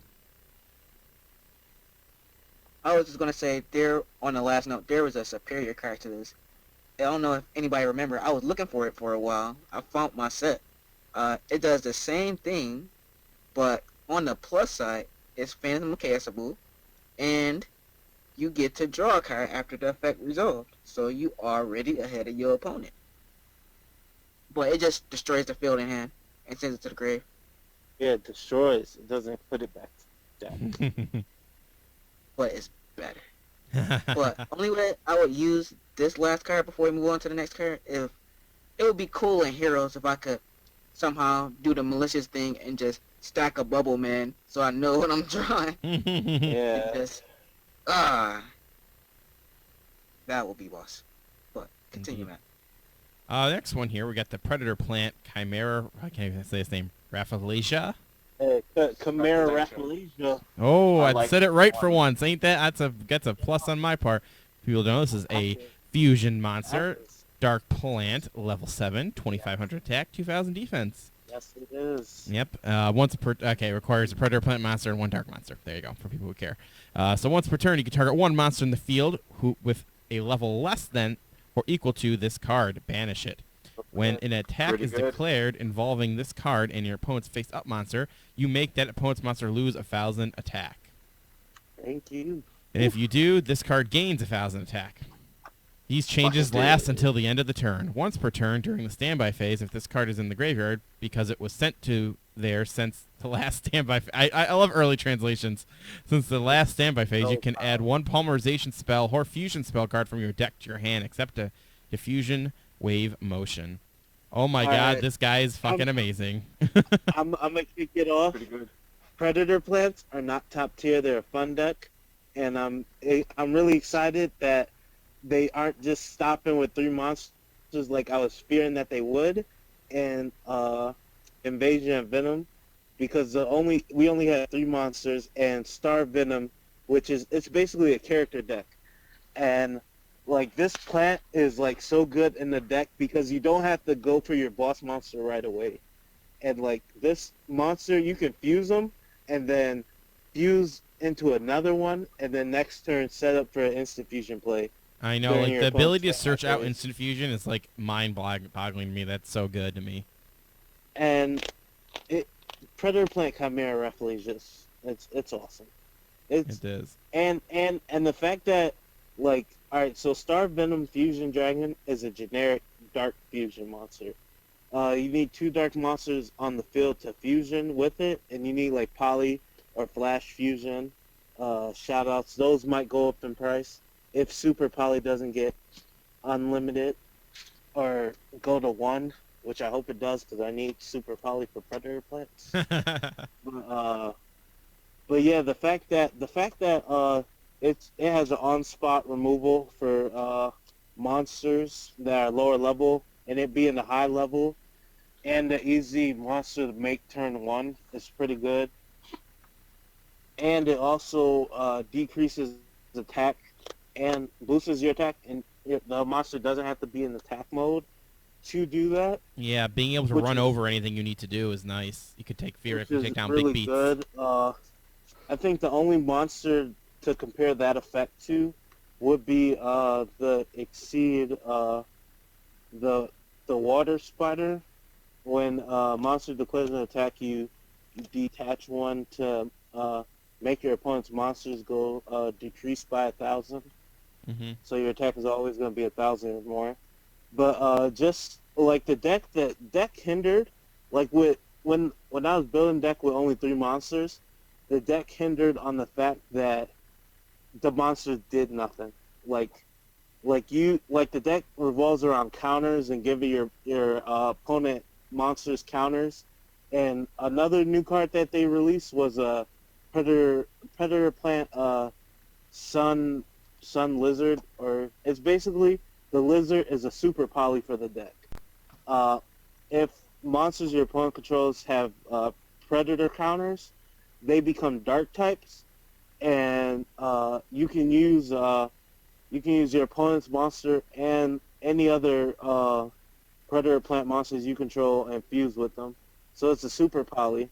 I was just gonna say there on the last note there was a superior card to this. I don't know if anybody remember. I was looking for it for a while. I found my set. It does the same thing, but on the plus side, it's Phantom Castable, and you get to draw a card after the effect resolved. So you are already ahead of your opponent. But it just destroys the field in hand and sends it to the grave. Yeah, it destroys. It doesn't put it back down. But it's better. But only way I would use this last card before we move on to the next card, if it would be cool in Heroes if I could somehow do the malicious thing and just stack a Bubble Man so I know what I'm drawing. Yeah. Just, that will be boss. But continue, Indeed. Matt. Next one here, we got the Predator Plant Chimera. I can't even say his name. Rafflesia. Chimera Rafflesia. Rafflesia. Oh, I I like said it that right one. for once. Ain't that? That's a plus on my part. People don't know this is a fusion monster. Dark Plant, level 7, 2,500 attack, 2,000 defense. Yes, it is. Yep. Requires a Predator Plant monster and 1 Dark monster. There you go, for people who care. So once per turn, you can target 1 monster in the field with a level less than or equal to this card. Banish it. When an attack Pretty is good. declared involving this card and your opponent's face-up monster, you make that opponent's monster lose 1,000 attack. Thank you. And if you do, this card gains 1,000 attack. These changes Fucking last dude. until the end of the turn. Once per turn during the standby phase, if this card is in the graveyard, because it was sent to there since the last standby. I love early translations. Since the last standby phase, you can add 1 polymerization spell or fusion spell card from your deck to your hand, except a diffusion wave motion. Oh my god, Alright. this guy is fucking amazing. I'm gonna kick it off. Pretty good. Predator plants are not top tier. They're a fun deck, and I'm really excited that they aren't just stopping with 3 monsters like I was fearing that they would, and Invasion and Venom, because we only had 3 monsters and Star Venom, which is it's basically a character deck, and like this plant is like so good in the deck because you don't have to go for your boss monster right away, and like this monster you can fuse them and then fuse into another one, and then next turn set up for an instant fusion play. I know, During like your the ability to opponent's search out phase. instant fusion is like mind-boggling to me. That's so good to me. And Predator Plant Chimera Rafflesia, it's awesome. It's It is. and the fact that like, all right, so Star Venom Fusion Dragon is a generic dark fusion monster. You need 2 dark monsters on the field to fusion with it, and you need like Poly or Flash Fusion. Shoutouts, those might go up in price if Super Poly doesn't get unlimited or go to 1, which I hope it does because I need Super Poly for Predator Plants. But yeah, the fact that it has an on-spot removal for monsters that are lower level, and it being a high level, and the easy monster to make turn 1 is pretty good. And it also decreases attack and boosts your attack, and the monster doesn't have to be in attack mode to do that. Yeah, being able to Which run is- over anything you need to do is nice. You could take fear if Which you is take down really big beats. good. I think the only monster to compare that effect to would be the Exceed, the Water Spider. When monster declares an attack, you detach 1 to make your opponent's monsters go decrease by 1,000. Mm-hmm. So your attack is always going to be 1,000 or more. But just like the deck hindered, like when I was building deck with only 3 monsters, the deck hindered on the fact that the monsters did nothing. Like the deck revolves around counters and giving your opponent monsters counters. And another new card that they released was a Predator Plant Sun Lizard, or it's basically the lizard is a super poly for the deck. If monsters your opponent controls have predator counters, they become dark types, and you can use your opponent's monster and any other predator plant monsters you control and fuse with them. So it's a super poly,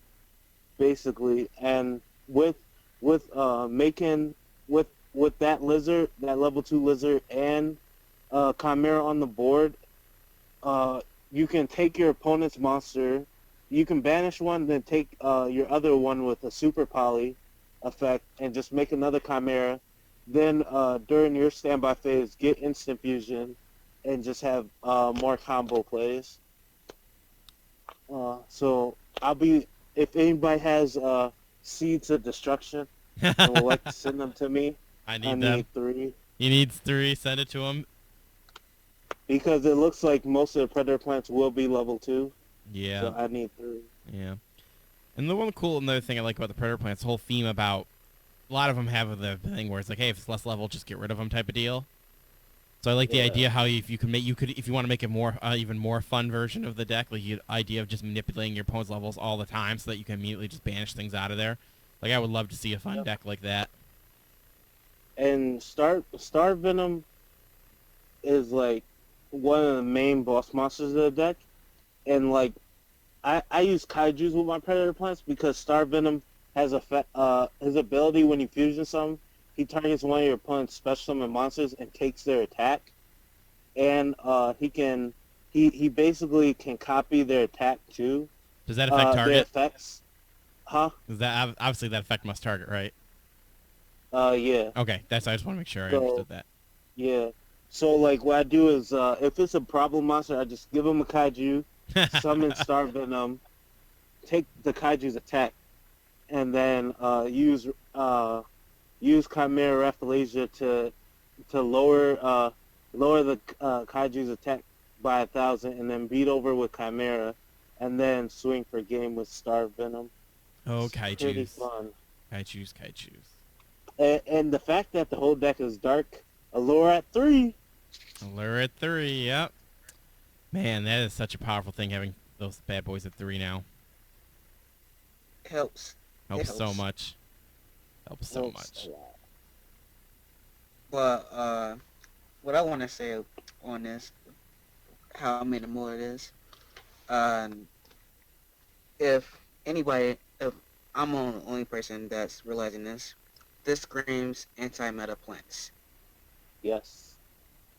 basically. And with making with that lizard, that level 2 lizard, and Chimera on the board, you can take your opponent's monster, you can banish one, then take your other one with a super poly effect, and just make another Chimera. Then during your standby phase, get instant fusion, and just have more combo plays. So if anybody has Seeds of Destruction and would like to send them to me, I need them. 3. He needs 3. Send it to him. Because it looks like most of the predator plants will be level 2. Yeah. So I need 3. Yeah. And the one cool another thing I like about the predator plants, the whole theme about a lot of them have the thing where it's like, hey, if it's less level, just get rid of them type of deal. So I like the idea how if you want to make it more even more fun version of the deck, like the idea of just manipulating your opponent's levels all the time so that you can immediately just banish things out of there. Like I would love to see a fun deck like that. And Star Venom is like one of the main boss monsters of the deck, and like I use kaijus with my predator plants because Star Venom has his ability when you fusion some, he targets one of your opponent's special summon monsters and takes their attack, and he basically can copy their attack too. Does that affect target? Their effects, Does that obviously that effect must target, right? Yeah. Okay, I just want to make sure I So, understood that. Yeah. So like what I do is if it's a problem monster, I just give him a kaiju, summon Star Venom, take the kaiju's attack, and then use Chimera Rafflesia to lower the kaiju's attack by 1,000, and then beat over with Chimera, and then swing for game with Star Venom. Oh, It's pretty kaijus. fun. Kaijus. And the fact that the whole deck is dark, allure at 3. Allure at 3, yep. Man, that is such a powerful thing having those bad boys at 3 now. Helps. Helps It so helps. much. Helps so much. a lot. But what I want to say on this, how minimal it is, if I'm the only person that's realizing this screams anti-meta plants. Yes.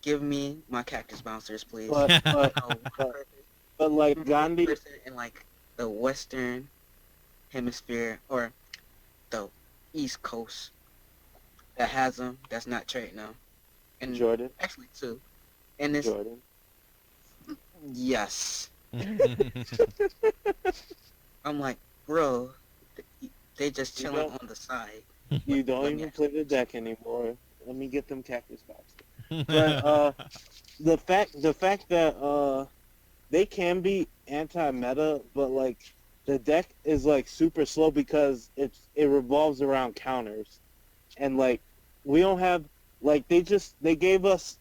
Give me my cactus bouncers, please. But like Gandhi, Person in like the Western Hemisphere or the East Coast that has them, that's not trading them. And Jordan. actually two. And it's Jordan. yes. I'm like, bro, they just You chilling don't- on the side. You don't Let me even play the deck anymore. Let me get them cactus boxes. But the fact that they can be anti-meta, but like the deck is like super slow because it revolves around counters, and like we don't have like they gave us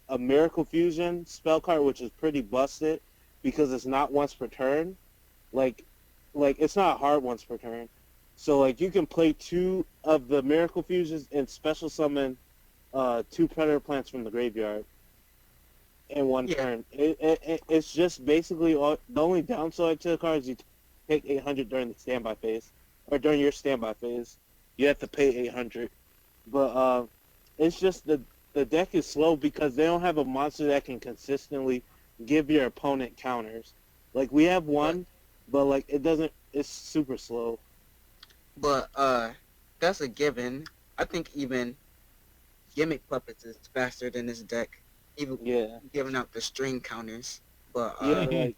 a Miracle Fusion spell card, which is pretty busted because it's not once per turn, like it's not hard once per turn. So like you can play 2 of the Miracle Fusions and special summon 2 Predator Plants from the graveyard in one turn. It's just basically the only downside to the card is you take 800 during the standby phase, or during your standby phase. You have to pay 800. But it's just the deck is slow because they don't have a monster that can consistently give your opponent counters. Like we have one, but like it doesn't. It's super slow. But that's a given. I think even Gimmick Puppets is faster than this deck. Even giving out the string counters. But like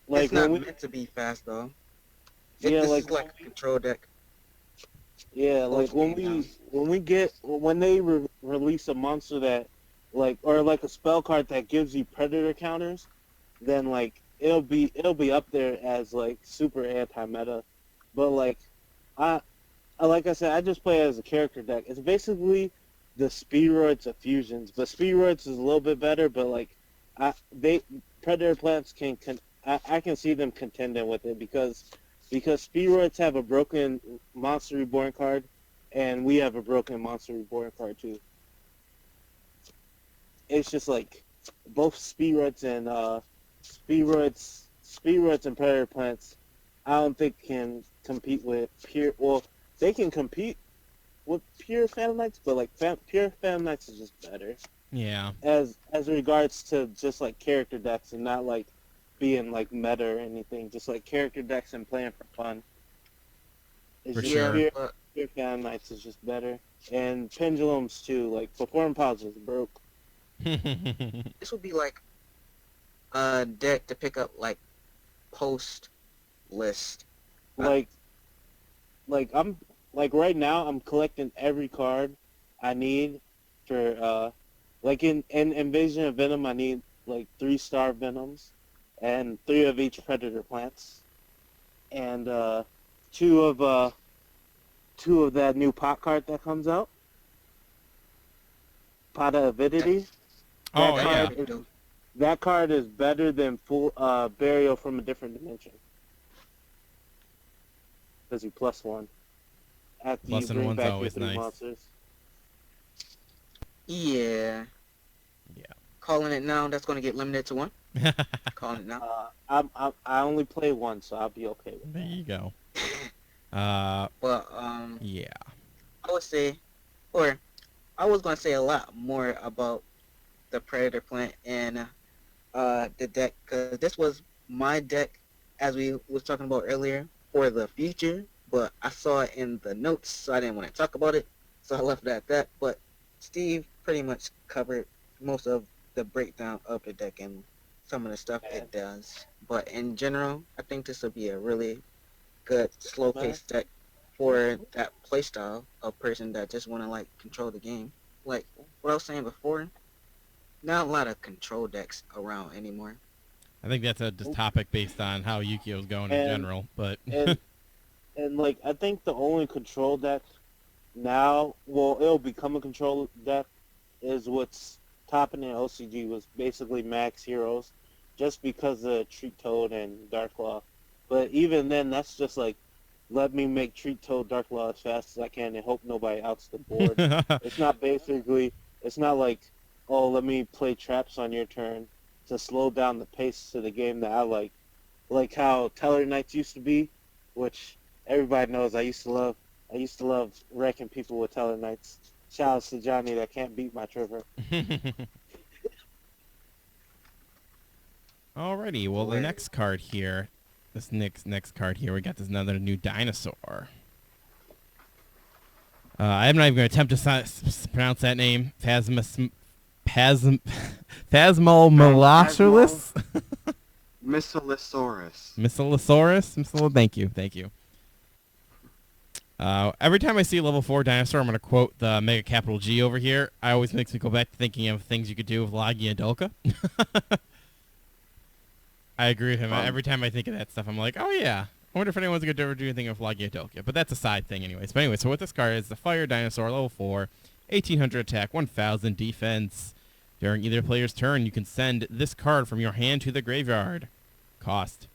it's not when meant to be fast though. This is like a control deck. Yeah, like when they release a monster that or like a spell card that gives you predator counters, then like it'll be up there as like super anti-meta. But like I said, I just play it as a character deck. It's basically the Spearoids of fusions. But Spearoids is a little bit better, but like Predator plants I can see them contending with it because Spearoids have a broken Monster Reborn card, and we have a broken Monster Reborn card too. It's just like both Spearoids and Predator plants, I don't think can compete with pure. Well, they can compete with pure Phantom Knights, but like pure Phantom Knights is just better. Yeah. As regards to just like character decks and not like being like meta or anything, just like character decks and playing for fun. It's For just sure. pure Phantom Knights is just better, and Pendulums too. Like Perform Pause was broke. This would be like a deck to pick up like post list. Like I'm like right now I'm collecting every card I need for like in Invasion of Venom I need like 3-star Venoms and 3 of each Predator plants and 2 of that new pot card that comes out. Pot of Avidity. Oh, that yeah. That card is better than full Burial from a Different Dimension. Because you +1 after Plus you and bring one's back your always 3 nice. monsters. Yeah. Yeah. Calling it now. That's going to get limited to 1. Calling it now. I only play 1, so I'll be okay with There that. you go. But Yeah. I would say, or I was going to say a lot more about the Predator plant and the deck, because this was my deck, as we was talking about earlier, for the future, but I saw it in the notes, so I didn't want to talk about it, so I left it at that. But Steve pretty much covered most of the breakdown of the deck and some of the stuff it does. But in general, I think this will be a really good slow-paced deck for that playstyle of person that just want to like control the game. Like what I was saying before, not a lot of control decks around anymore. I think that's a just topic based on how Yu-Gi-Oh's going in general, but and like I think the only control deck now, well, it'll become a control deck, is what's topping in OCG was basically Max Heroes, just because of Treat Toad and Dark Claw. But even then, that's just like, let me make Treat Toad Dark Claw as fast as I can and hope nobody outs the board. It's not like, oh, let me play traps on your turn to slow down the pace to the game that I like how Teller Knights used to be, which everybody knows I used to love wrecking people with Teller Knights. Shout out to Johnny that can't beat my Trevor. Alrighty, well the next card here, next card here, we got this another new dinosaur. I'm not even going to attempt to pronounce that name. Phasmolmolosaurus? Missilosaurus. Thank you. Every time I see a level 4 dinosaur, I'm going to quote the mega capital G over here. I always makes me go back to thinking of things you could do with Logia and Dolka. I agree with him. Every time I think of that stuff, I'm like, oh yeah. I wonder if anyone's going to ever do anything with Logia and Dolka. But that's a side thing anyways. But anyway, so what this card is, the Fire Dinosaur, level 4, 1800 attack, 1000 defense. During either player's turn, you can send this card from your hand to the graveyard. Cost.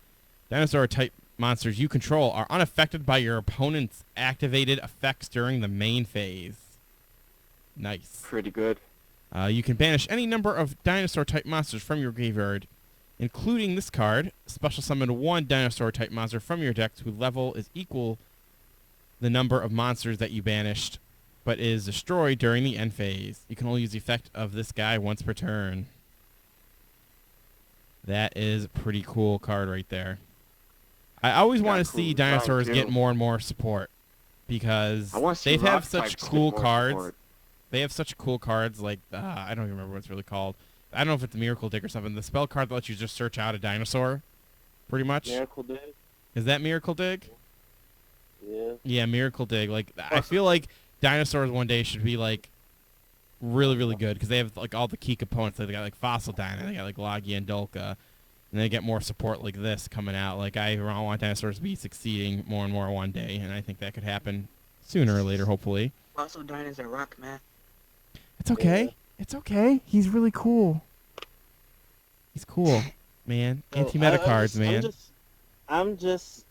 Dinosaur-type monsters you control are unaffected by your opponent's activated effects during the main phase. Nice. Pretty good. You can banish any number of dinosaur-type monsters from your graveyard, including this card. Special summon 1 dinosaur-type monster from your deck whose level is equal the number of monsters that you banished, but is destroyed during the end phase. You can only use the effect of this guy once per turn. That is a pretty cool card right there. I always want to see dinosaurs get more and more support because they've have such cool cards. They have such cool cards like, I don't even remember what it's really called. I don't know if it's Miracle Dig or something. The spell card that lets you just search out a dinosaur, pretty much. Miracle Dig? Is that Miracle Dig? Yeah. Yeah, Miracle Dig. Like, I feel like dinosaurs one day should be like really, really good because they have like all the key components. Like, they got like Fossil Dino, they got like Logia and Dolka, and they get more support like this coming out. Like, I want dinosaurs to be succeeding more and more one day, and I think that could happen sooner or later, hopefully. Fossil Dinos are rock, man. It's okay. Yeah. It's okay. He's really cool. He's cool, man. So, Anti-meta cards, man. I'm just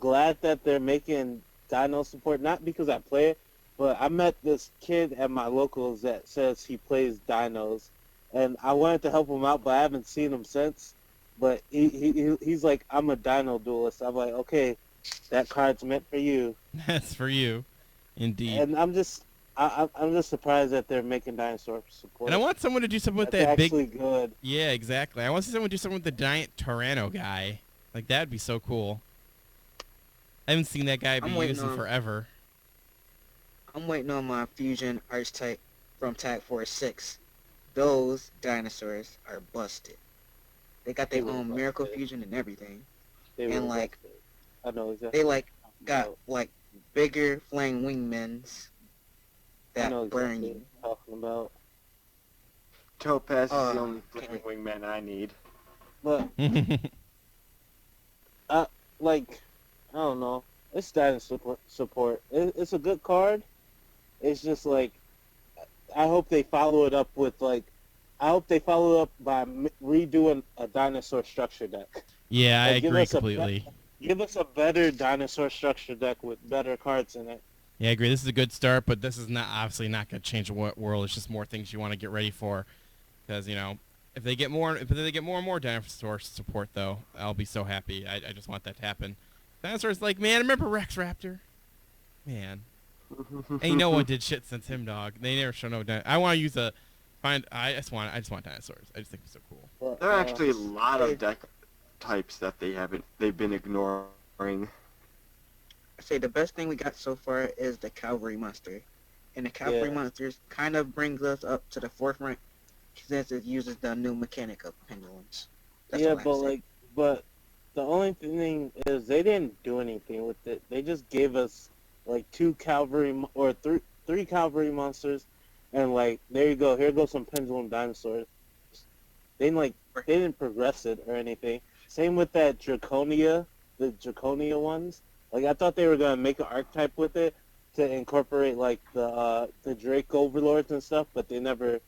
glad that they're making Dino support. Not because I play it, but I met this kid at my locals that says he plays Dinos, and I wanted to help him out, but I haven't seen him since. But he's like, I'm a Dino duelist. I'm like, okay, that card's meant for you. That's for you, indeed. And I'm just surprised that they're making dinosaur support. And I want someone to do something with That's that big. actually good. Yeah, exactly. I want to see someone do something with the giant Tyranno guy. Like that'd be so cool. I haven't seen that guy be used in forever. I'm waiting on my fusion archetype from Tag Force 6. Those dinosaurs are busted. They got their own miracle fusion and everything. And like, I know exactly. they like got like bigger flame wingmans that burn you. Talking about. Topaz is the only flaming wingman I need. But like, I don't know. It's dinosaur support. It's a good card. It's just like, I hope they follow it up with like, I hope they follow it up by redoing a dinosaur structure deck. Yeah, I Like, agree completely. Give us a better dinosaur structure deck with better cards in it. Yeah, I agree. This is a good start, but this is obviously not going to change the world. It's just more things you want to get ready for, because if they get more and more dinosaur support, though, I'll be so happy. I just want that to happen. Dinosaurs, like, man, remember Rex Raptor? Man, ain't no one did shit since him, dog. They never show no. I want to use I just want dinosaurs. I just think it's so cool. But, There are actually a lot of deck types that they've been ignoring. I say the best thing we got so far is the Cavalry Monster. And the Cavalry Monsters kind of brings us up to the forefront since it uses the new mechanic of pendulums. That's but the only thing is they didn't do anything with it. They just gave us like three cavalry monsters, and like, there you go. Here goes some pendulum dinosaurs. They didn't progress it or anything. Same with that the Draconia ones. Like, I thought they were gonna make an archetype with it to incorporate like the Drake overlords and stuff, but they never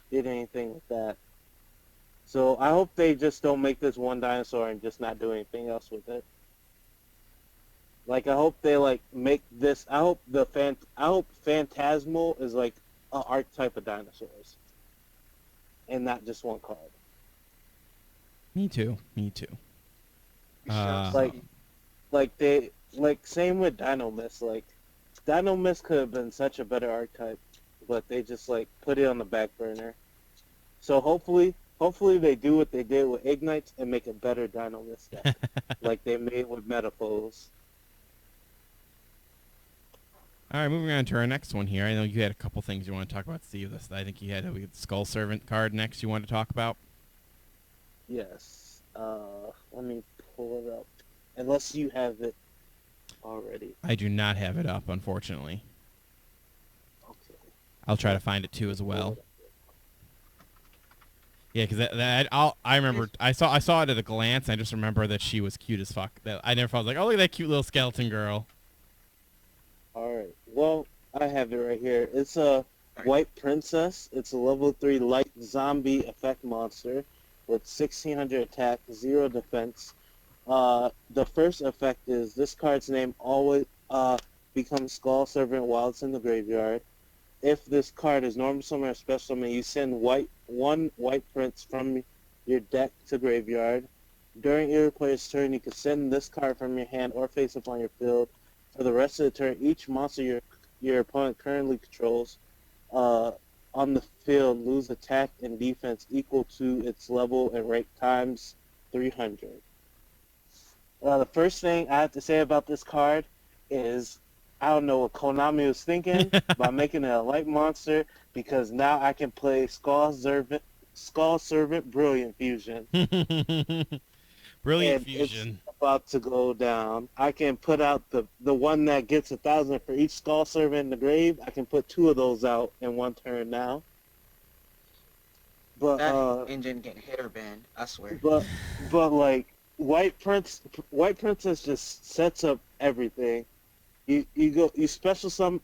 did anything with that. So I hope they just don't make this one dinosaur and just not do anything else with it. Like, I hope they like make this. I hope Phantasmal is like an archetype of dinosaurs, and not just one card. Me too. Same with Dino Mist. Like, Dino Mist could have been such a better archetype, but they just like put it on the back burner. So hopefully they do what they did with Ignites and make a better Dino Mist deck, like they made with Metaphors. All right, moving on to our next one here. I know you had a couple things you want to talk about, Steve. I think you had the Skull Servant card next you want to talk about. Yes. Let me pull it up. Unless you have it already. I do not have it up, unfortunately. Okay. I'll try to find it too as well. Yeah, because I remember I saw it at a glance. And I just remember that she was cute as fuck. I never thought, I was like, oh, look at that cute little skeleton girl. All right. Well, I have it right here. It's a White Princess. It's a level 3 light zombie effect monster with 1600 attack, 0 defense. The first effect is this card's name always becomes Skull Servant while it's in the graveyard. If this card is normal summon or special summon, you send one white prince from your deck to graveyard. During your player's turn, you can send this card from your hand or face up on your field. For the rest of the turn, each monster your opponent currently controls on the field lose attack and defense equal to its level and rank times 300. The first thing I have to say about this card is I don't know what Konami was thinking by making it a light monster, because now I can play Skull Servant Brilliant Fusion. Brilliant and Fusion. It's about to go down. I can put out the one that gets 1,000 for each Skull Servant in the grave. I can put 2 of those out in one turn now. But that engine getting hit or banned, I swear. But like White Princess just sets up everything. You special summon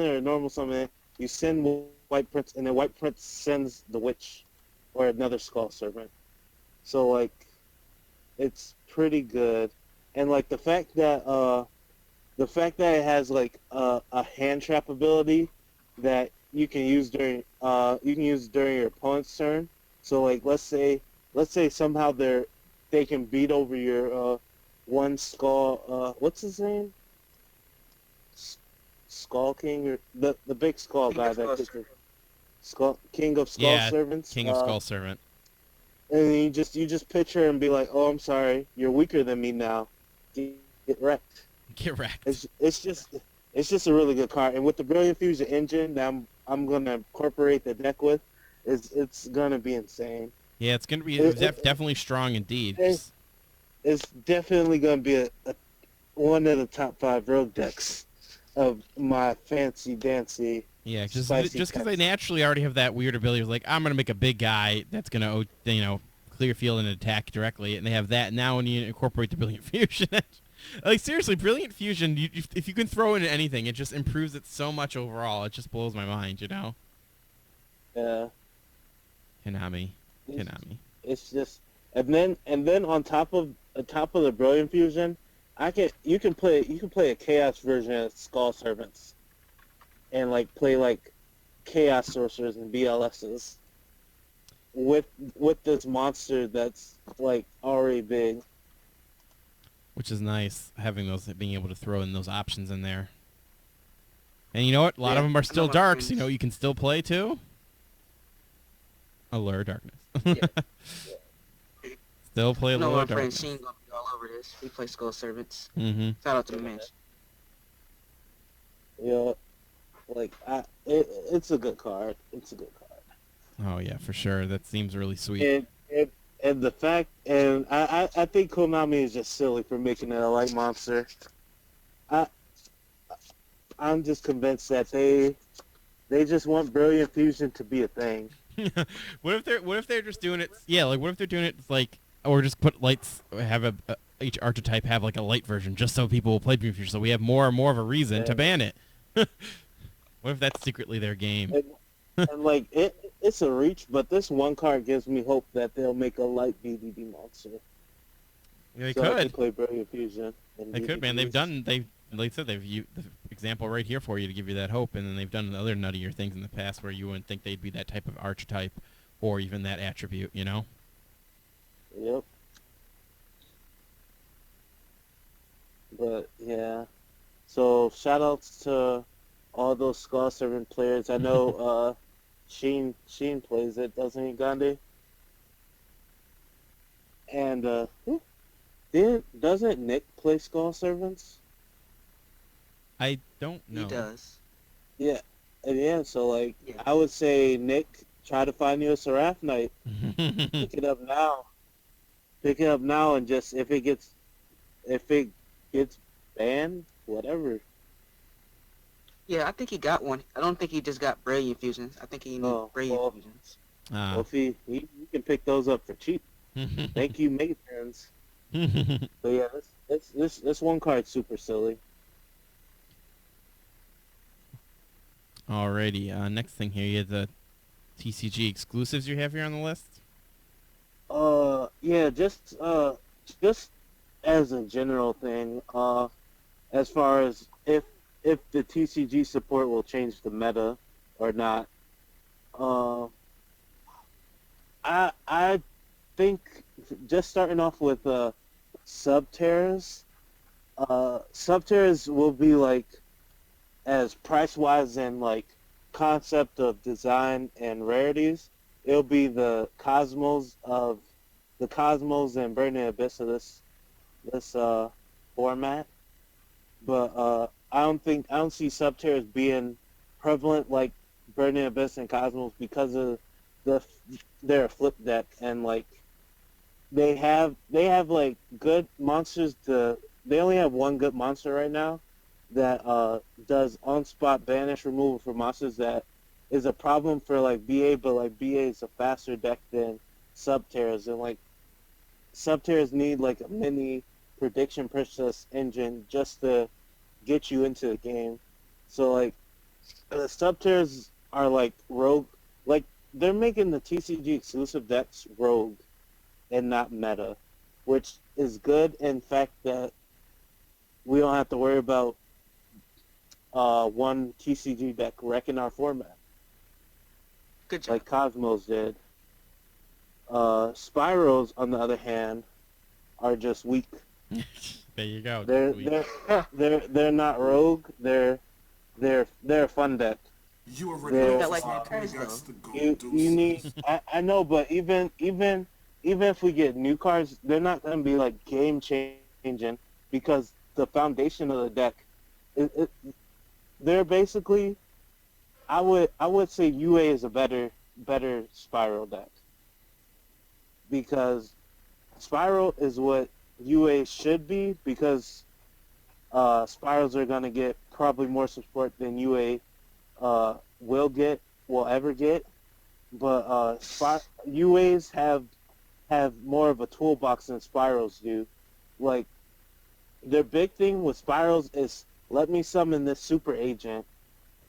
or normal summon, You send White Prince, and then White Prince sends the Witch or another Skull Servant. So like, it's pretty good, and like the fact that it has like a hand trap ability that you can use during your opponent's turn. So like, let's say somehow they can beat over your one Skull. What's his name? Skull King, or the big skull guy that gets King of Skull Servants. King of Skull Servant. And you just picture and be like, "Oh, I'm sorry, you're weaker than me now. Get wrecked." Get wrecked. It's just a really good card, and with the Brilliant Fusion engine that I'm gonna incorporate the deck with, it's gonna be insane. Yeah, it's gonna be definitely strong indeed. It's definitely gonna be a one of the top 5 rogue decks of my fancy dancy. Yeah, just because they naturally already have that weird ability of like, I'm going to make a big guy that's going to, clear field and attack directly, and they have that. Now when you incorporate the Brilliant Fusion, like seriously, Brilliant Fusion, if you can throw in anything, it just improves it so much overall. It just blows my mind, Yeah. Konami. It's just, and then on top of the Brilliant Fusion, you can play a Chaos version of Skull Servants. And like play like Chaos Sorcerers and BLSs with this monster that's like already big. Which is nice, having being able to throw in those options in there. And you know what? A lot of them are still darks. You can still play too. Allure Darkness. Yeah. Still play Allure my Darkness. friend Sheen gonna be all over this. We play Skull Servants. Mm-hmm. Shout out to the man. Yeah. Like it's a good card. It's a good card. Oh yeah, for sure. That seems really sweet. And the fact, and I think Konami is just silly for making it a light monster. I'm just convinced that they just want Brilliant Fusion to be a thing. What if they're just doing it? Yeah, like what if they're doing it like, or just put lights, have each archetype have like a light version, just so people will play Brilliant Fusion, so we have more and more of a reason to ban it. What if that's secretly their game? And like it's a reach, but this one card gives me hope that they'll make a light BDD monster. They so I could. can play Brilliant Fusion. They could, man. Like I said, they've used the example right here for you to give you that hope, and then they've done other nuttier things in the past where you wouldn't think they'd be that type of archetype or even that attribute, Yep. But yeah, so shout outs to all those Skull Servant players. I know Sheen plays it, doesn't he, Gandhi? And doesn't Nick play Skull Servants? I don't know. He does. Yeah, and so like Yeah. I would say, Nick, try to find you a Seraph Knight. Pick it up now, and just if it gets banned, whatever. Yeah, I think he got one. I don't think he just got Brilliant Fusions. I think he needs Brilliant Fusions. Well, if he can pick those up for cheap. Thank you, Mega fans. But yeah, this one card's super silly. Alrighty, next thing here, you have the TCG exclusives you have here on the list. Yeah, just as a general thing, as far as if the TCG support will change the meta or not, I think just starting off with Sub-Terras, Sub-Terras will be like, as price-wise and like concept of design and rarities, it'll be the Cosmos and Burning Abyss of this format. But I don't see Sub-Terras being prevalent like Burning Abyss and Cosmos because of their flip deck, and like they have like good monsters. They only have one good monster right now that does on-spot banish removal for monsters. That is a problem for like BA, but like BA is a faster deck than Sub-Terras, and like Sub-Terras need like a mini prediction process engine just to get you into the game. So like the Sub-Terras are like rogue. Like they're making the TCG exclusive decks rogue and not meta, which is good in fact that we don't have to worry about one TCG deck wrecking our format Good job. like Cosmos did. Spirals, on the other hand, are just weak. There you go. They're We- they're they're not rogue. They're a fun deck. You already They're- know Got like this new is cards, guys though. to go You do you some- need I know, but even if we get new cards, they're not gonna be like game changing because the foundation of the deck, it they're basically I would say UA is a better Spiral deck because Spiral is what UA should be because Spirals are gonna get probably more support than UA will ever get, but UAs have more of a toolbox than Spirals do. Like their big thing with Spirals is let me summon this super agent,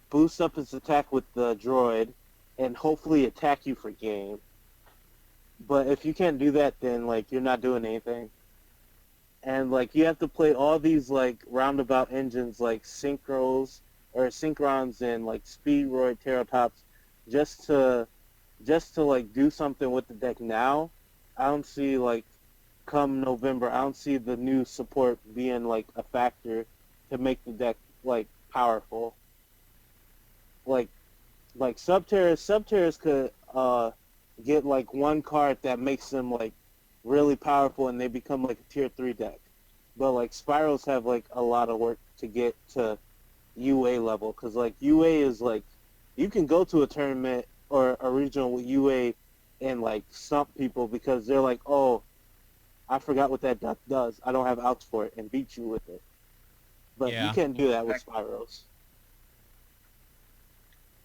boost up its attack with the droid, and hopefully attack you for game. But if you can't do that, then like you're not doing anything. And like you have to play all these like roundabout engines like synchros or synchrons and like speedroid teratops just to like do something with the deck now. I don't see like come November, I don't see the new support being like a factor to make the deck like powerful. Like Subterras could get like one card that makes them like really powerful and they become like a tier 3 deck. But like Spirals have like a lot of work to get to UA level because like UA is like you can go to a tournament or a regional with UA and like stump people because they're like, oh, I forgot what that deck does. I don't have outs for it and beat you with it. But Yeah. you can't do that with Spirals.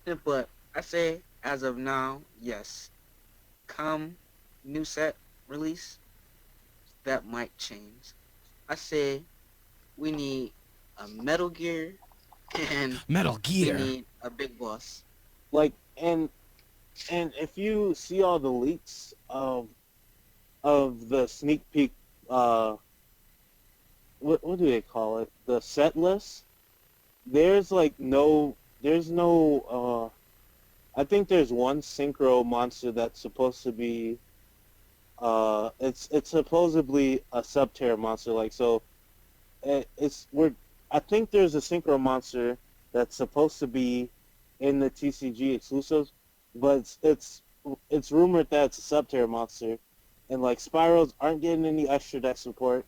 Yeah, but I say as of now, yes. Come new set release, that might change. I say we need a Metal Gear and Metal we Gear. need a big boss. Like and if you see all the leaks of the sneak peek what do they call it? The set list? There's no I think there's one synchro monster that's supposed to be it's supposedly a Subterra monster like so I think there's a synchro monster that's supposed to be in the TCG exclusives, but it's rumored that it's a Subterra monster, and like Spirals aren't getting any extra deck support.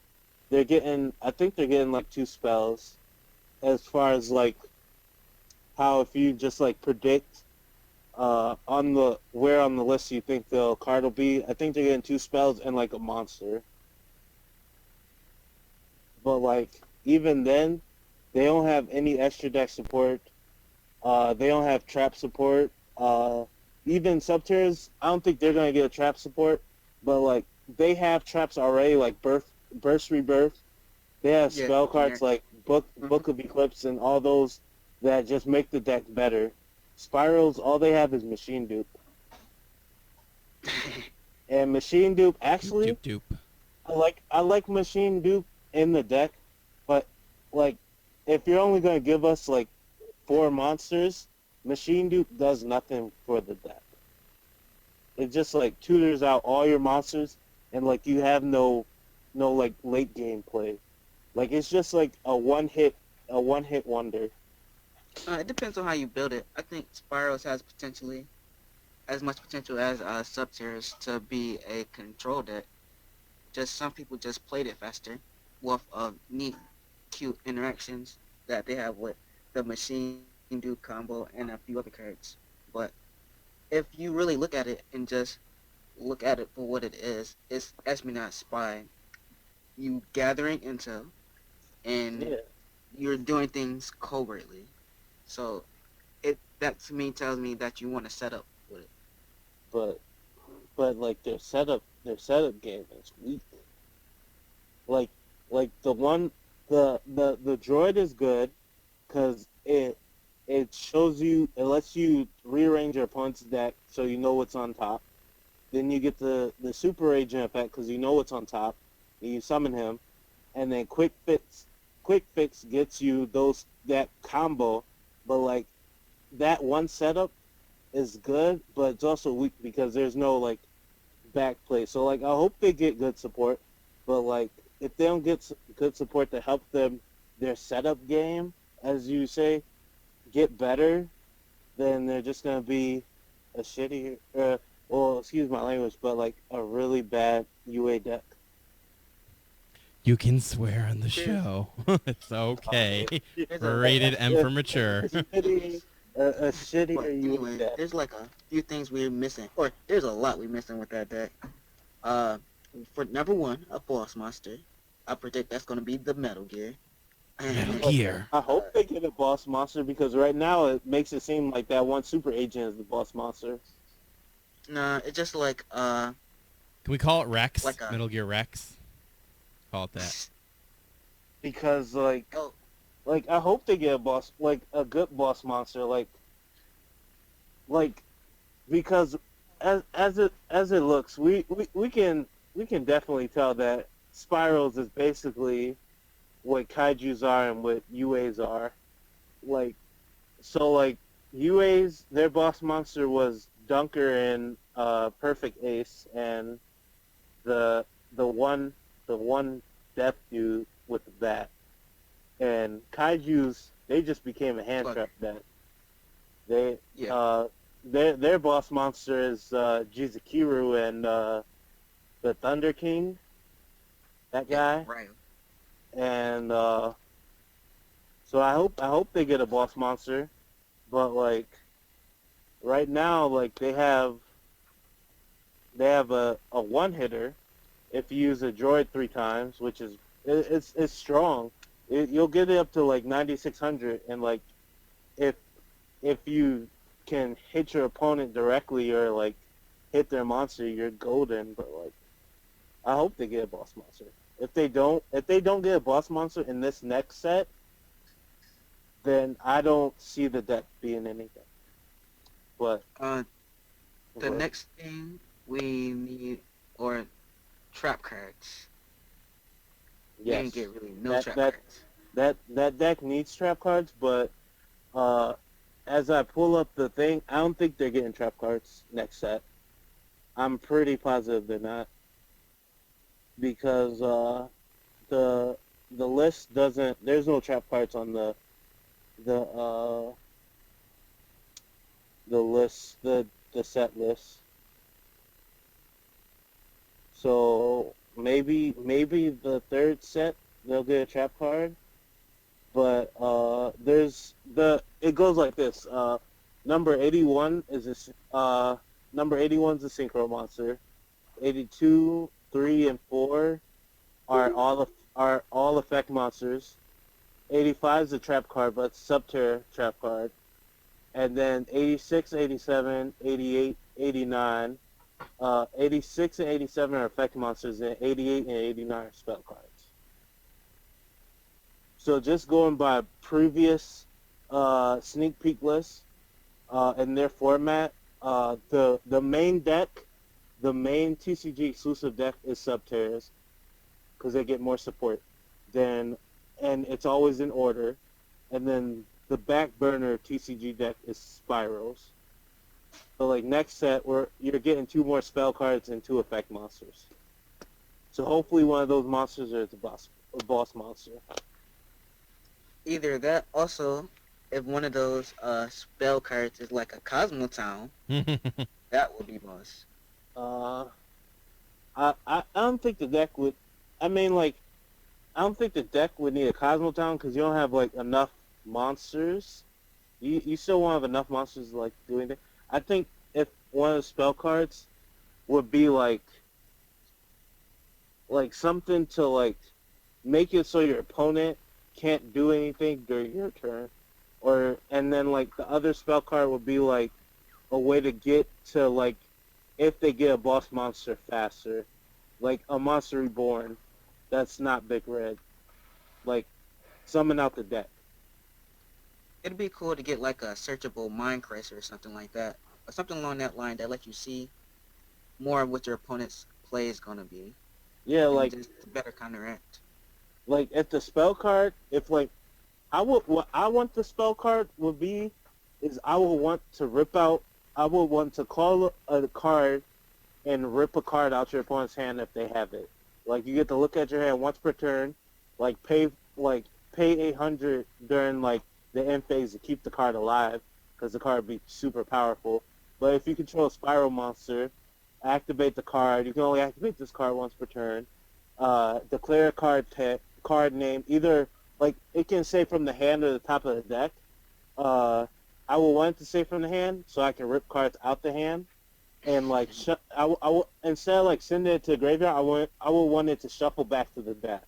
I think they're getting like 2 spells, as far as like how if you just like predict where on the list you think the card will be. I think they're getting 2 spells and like a monster. But like even then, they don't have any extra deck support. They don't have trap support. Even Subterras, I don't think they're gonna get a trap support. But like they have traps already, like Burst Rebirth. They have Yeah, spell cards yeah. like Book of Eclipse and all those that just make the deck better. Spirals, all they have is Machine Dupe. And Machine Dupe, actually, Doop. I like Machine Dupe in the deck, but like if you're only gonna give us like 4 monsters, Machine Dupe does nothing for the deck. It just like tutors out all your monsters, and like you have no like late game play. Like it's just like a one hit wonder. It depends on how you build it. I think Spirals has as much potential as Subterra's to be a control deck. Just some people just played it faster with neat, cute interactions that they have with the Machine Dupe combo and a few other cards. But if you really look at it and just look at it for what it is, it's Esminat Spy. You gathering intel and Yeah. you're doing things covertly. So that to me tells me that you want to set up with it. But like their setup game is weak. Like the droid is good because it lets you rearrange your opponent's deck so you know what's on top. Then you get the super agent effect because you know what's on top. And you summon him, and then quick fix gets you that combo, but like that one setup is good, but it's also weak because there's no like back play. So like I hope they get good support, but like if they don't get good support to help their setup game, as you say, get better, then they're just gonna be a shitty, well, excuse my language, but like a really bad UA deck. You can swear on the Cheers. show. It's okay. There's We're a- rated M for mature. A shittier But UA anyway, deck. there's like a few things we're missing, or there's a lot we're missing with that deck. For number one, a boss monster. I predict that's gonna be the Metal Gear. Metal Gear. I hope they get a boss monster because right now it makes it seem like that one super agent is the boss monster. Nah, it's just like Can we call it Rex? Like a- Metal Gear Rex? Call it that. Because like oh I hope they get a good boss monster like because as it looks, we can definitely tell that Spirals is basically what kaijus are and what UAs are. Like so like UAs, their boss monster was Dunker and Perfect Ace, and the one death dude with the bat. And kaijus, they just became a hand trap deck. They yeah. their boss monster is Jizukiru and the Thunder King, that guy. Right. And so I hope they get a boss monster, but like right now, like they have a one hitter if you use a droid 3 times, which is it's strong. You'll get it up to like 9600, and like if you can hit your opponent directly or like hit their monster, you're golden. But like I hope they get a boss monster. If they don't get a boss monster in this next set, then I don't see the deck being anything. But The next thing we need or trap cards. We yes, didn't get really no that trap that cards. that deck needs trap cards, but as I pull up the thing, I don't think they're getting trap cards next set. I'm pretty positive they're not, because the list doesn't. There's no trap cards on the list, the set list. So maybe the third set they'll get a trap card, but it goes like this. Number 81 is number 81 is a synchro monster. 82, 3, and 4 are all effect monsters. 85 is a trap card, but it's Subterra trap card. And then 86, 87, 88, 89, 86 and 87 are effect monsters, and 88 and 89 are spell cards. So just going by previous sneak peek lists in their format, the main deck, the main TCG exclusive deck is Subterras, because they get more support. And it's always in order. And then the back burner TCG deck is Spirals. So like next set, you're getting 2 more spell cards and 2 effect monsters. So hopefully one of those monsters is a boss monster. Either that, also, if one of those spell cards is like a Cosmo Town, that would be boss. I don't think the deck would. I mean, like, I don't think the deck would need a Cosmo Town because you don't have like enough monsters. You still won't have enough monsters to like do anything. I think if one of the spell cards would be like something to like make it so your opponent can't do anything during your turn, and then like the other spell card would be like a way to get to like if they get a boss monster faster, like a Monster Reborn that's not Big Red, like summon out the deck. it'd be cool to get like a searchable mind crusher or something like that, or something along that line that lets you see more of what your opponent's play is gonna be, Yeah, and like just to better counteract. if the spell card, if like I would, what I want the spell card would be, is I would want to rip out, I would want to call a card and rip a card out your opponent's hand if they have it. Like you get to look at your hand once per turn, like pay 800 during like the end phase to keep the card alive, because the card would be super powerful. But if you control a spiral monster, activate the card. You can only activate this card once per turn. Declare a card name, either like it can say from the hand or the top of the deck. I will want it to say from the hand so I can rip cards out the hand, and like instead of like sending it to the graveyard, I will want it to shuffle back to the deck,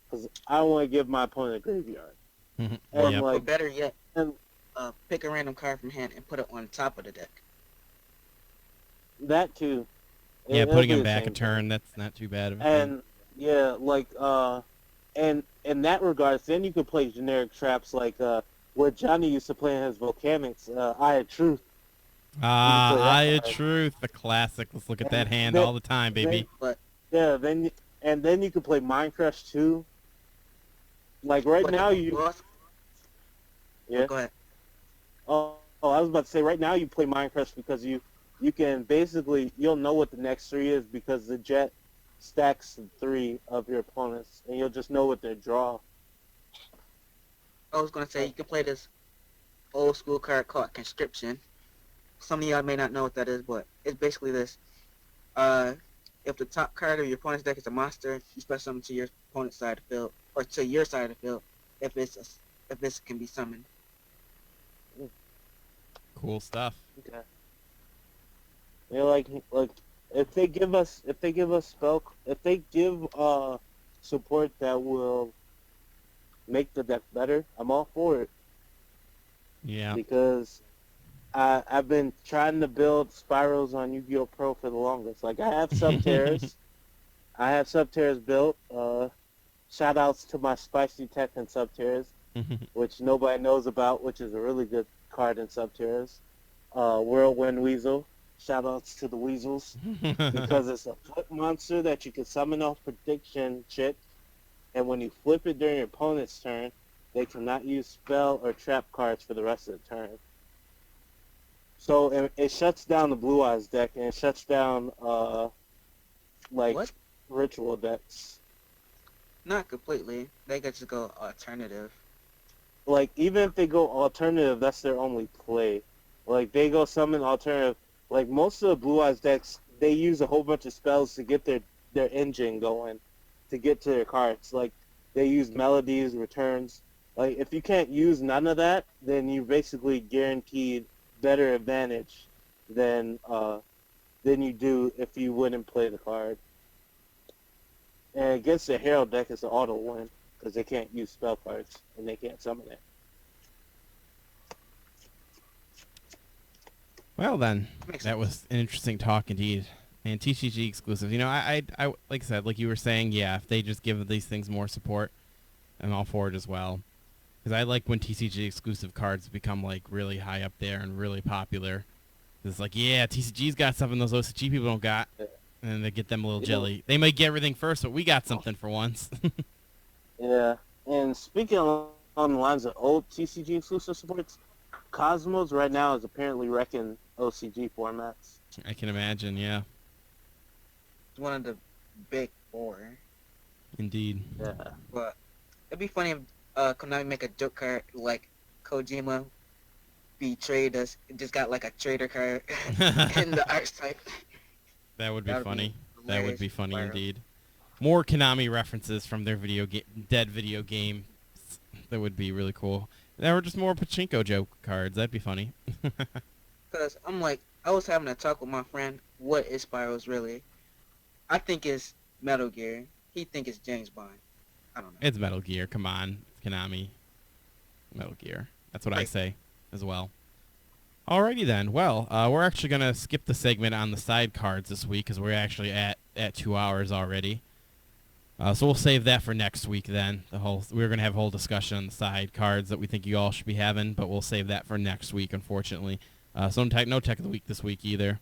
because I don't want to give my opponent a graveyard. And Yep. Or like better yet, and pick a random card from hand and put it on top of the deck. that too. Yeah, It'll putting be him the back a same turn, thing. that's not too bad of a thing. And yeah, like and in that regards, then you could play generic traps like what Johnny used to play in his Volcanics, Eye of Truth. Ah, play that Eye of card. Truth, the classic. Let's look at that And hand then- all the time, baby. But Yeah, then you could play Mind Crush too. Like right but now the you boss- yeah. Go ahead. Oh, I was about to say right now you play Mind Crush because you can basically you'll know what the next 3 is because the jet stacks 3 of your opponents and you'll just know what their draw. I was gonna say you can play this old school card called Conscription. Some of y'all may not know what that is, but it's basically this. If the top card of your opponent's deck is a monster, you special summon to your opponent's side of the field, or to your side of the field, if this can be summoned. Cool stuff. Okay. Yeah, like if they give support that will make the deck better, I'm all for it. Yeah. Because I've been trying to build spirals on Yu-Gi-Oh! Pro for the longest. Like I have sub-terrors. I have sub-terrors built. Shout outs to my Spicy Tech and sub-terrors, which nobody knows about, which is a really good card in sub-terrors. Whirlwind Weasel. Shout outs to the Weasels. Because it's a flip monster that you can summon off prediction shit, and when you flip it during your opponent's turn, they cannot use spell or trap cards for the rest of the turn. So it shuts down the Blue Eyes deck, and it shuts down like What? ritual decks. Not completely. They could just go alternative. Like even if they go alternative, that's their only play. Like they go summon alternative. Like most of the Blue Eyes decks, they use a whole bunch of spells to get their engine going, to get to their cards. Like they use melodies, returns. Like if you can't use none of that, then you basically guaranteed better advantage than you do if you wouldn't play the card. And against the Herald deck, it's an auto win because they can't use spell cards and they can't summon it. Well then, Makes that sense. was an interesting talk indeed. And TCG exclusives, you know, I like I said, like you were saying, yeah, if they just give these things more support, I'm all for it as well. Because I like when TCG exclusive cards become like really high up there and really popular. It's like, yeah, TCG's got something those OCG people don't got, and then they get them a little You know- jelly. They might get everything first, but we got something for once. Yeah, and speaking on the lines of old TCG exclusive supports, Cosmos right now is apparently wrecking OCG formats. I can imagine, yeah, It's one of the big four. indeed. Yeah. But it'd be funny if Konami make a joke card like Kojima betrayed us. It just got like a trader card in the archetype. That would be That would be funny. That would hilarious be funny viral. indeed. More Konami references from their dead video game. That would be really cool. There were just more pachinko joke cards. That'd be funny. Because I'm like, I was having a talk with my friend. What is Spyro's really? I think it's Metal Gear. He think it's James Bond. I don't know. It's Metal Gear. Come on. It's Konami. Metal Gear. That's what I Right. say as well. Alrighty then. Well, we're actually going to skip the segment on the side cards this week because we're actually at 2 hours already. So we'll save that for next week then. We're going to have a whole discussion on the side cards that we think you all should be having, but we'll save that for next week, unfortunately. So no tech of the week this week either.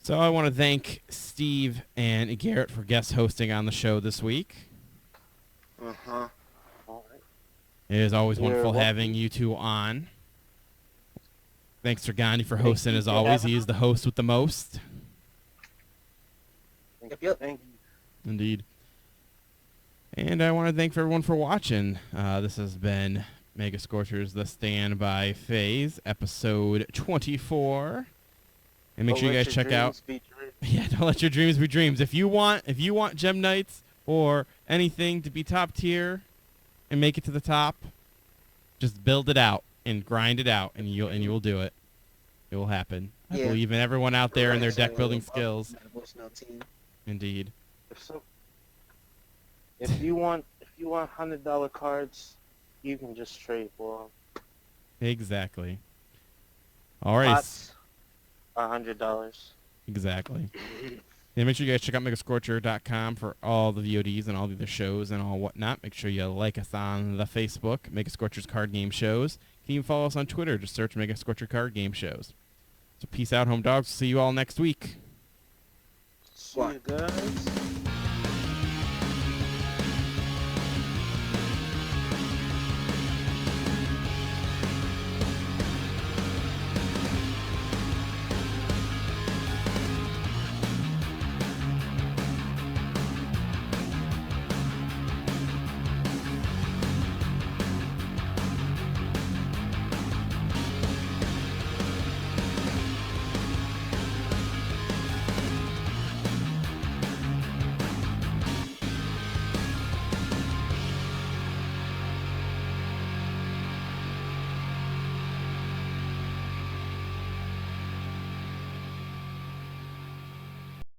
So I want to thank Steve and Garrett for guest hosting on the show this week. Uh-huh. All right. It is always You're wonderful welcome. having you two on. Thanks to Gandhi for Thank hosting you as for always. having He is the host with the most. Yep. Thank you. Indeed. And I want to thank everyone for watching. This has been Mega Scorchers The Standby Phase, episode 24. And make Don't sure you let guys your check out. dreams be dreams. Yeah, don't let your dreams be dreams. If you want Gem Knights or anything to be top tier and make it to the top, just build it out and grind it out, and you'll do it. It will happen. I Yeah. believe in everyone out there and their Right, deck so, building skills. Emotional team. Indeed. If you want $100 cards, you can just trade for them. Exactly. All right. Pots are $100. Exactly. And make sure you guys check out megascorcher.com for all the VODs and all the other shows and all whatnot. Make sure you like us on the Facebook, Mega Scorchers Card Game Shows. You can even follow us on Twitter. Just search Mega Scorcher Card Game Shows. So peace out, home dogs. See you all next week. See you guys.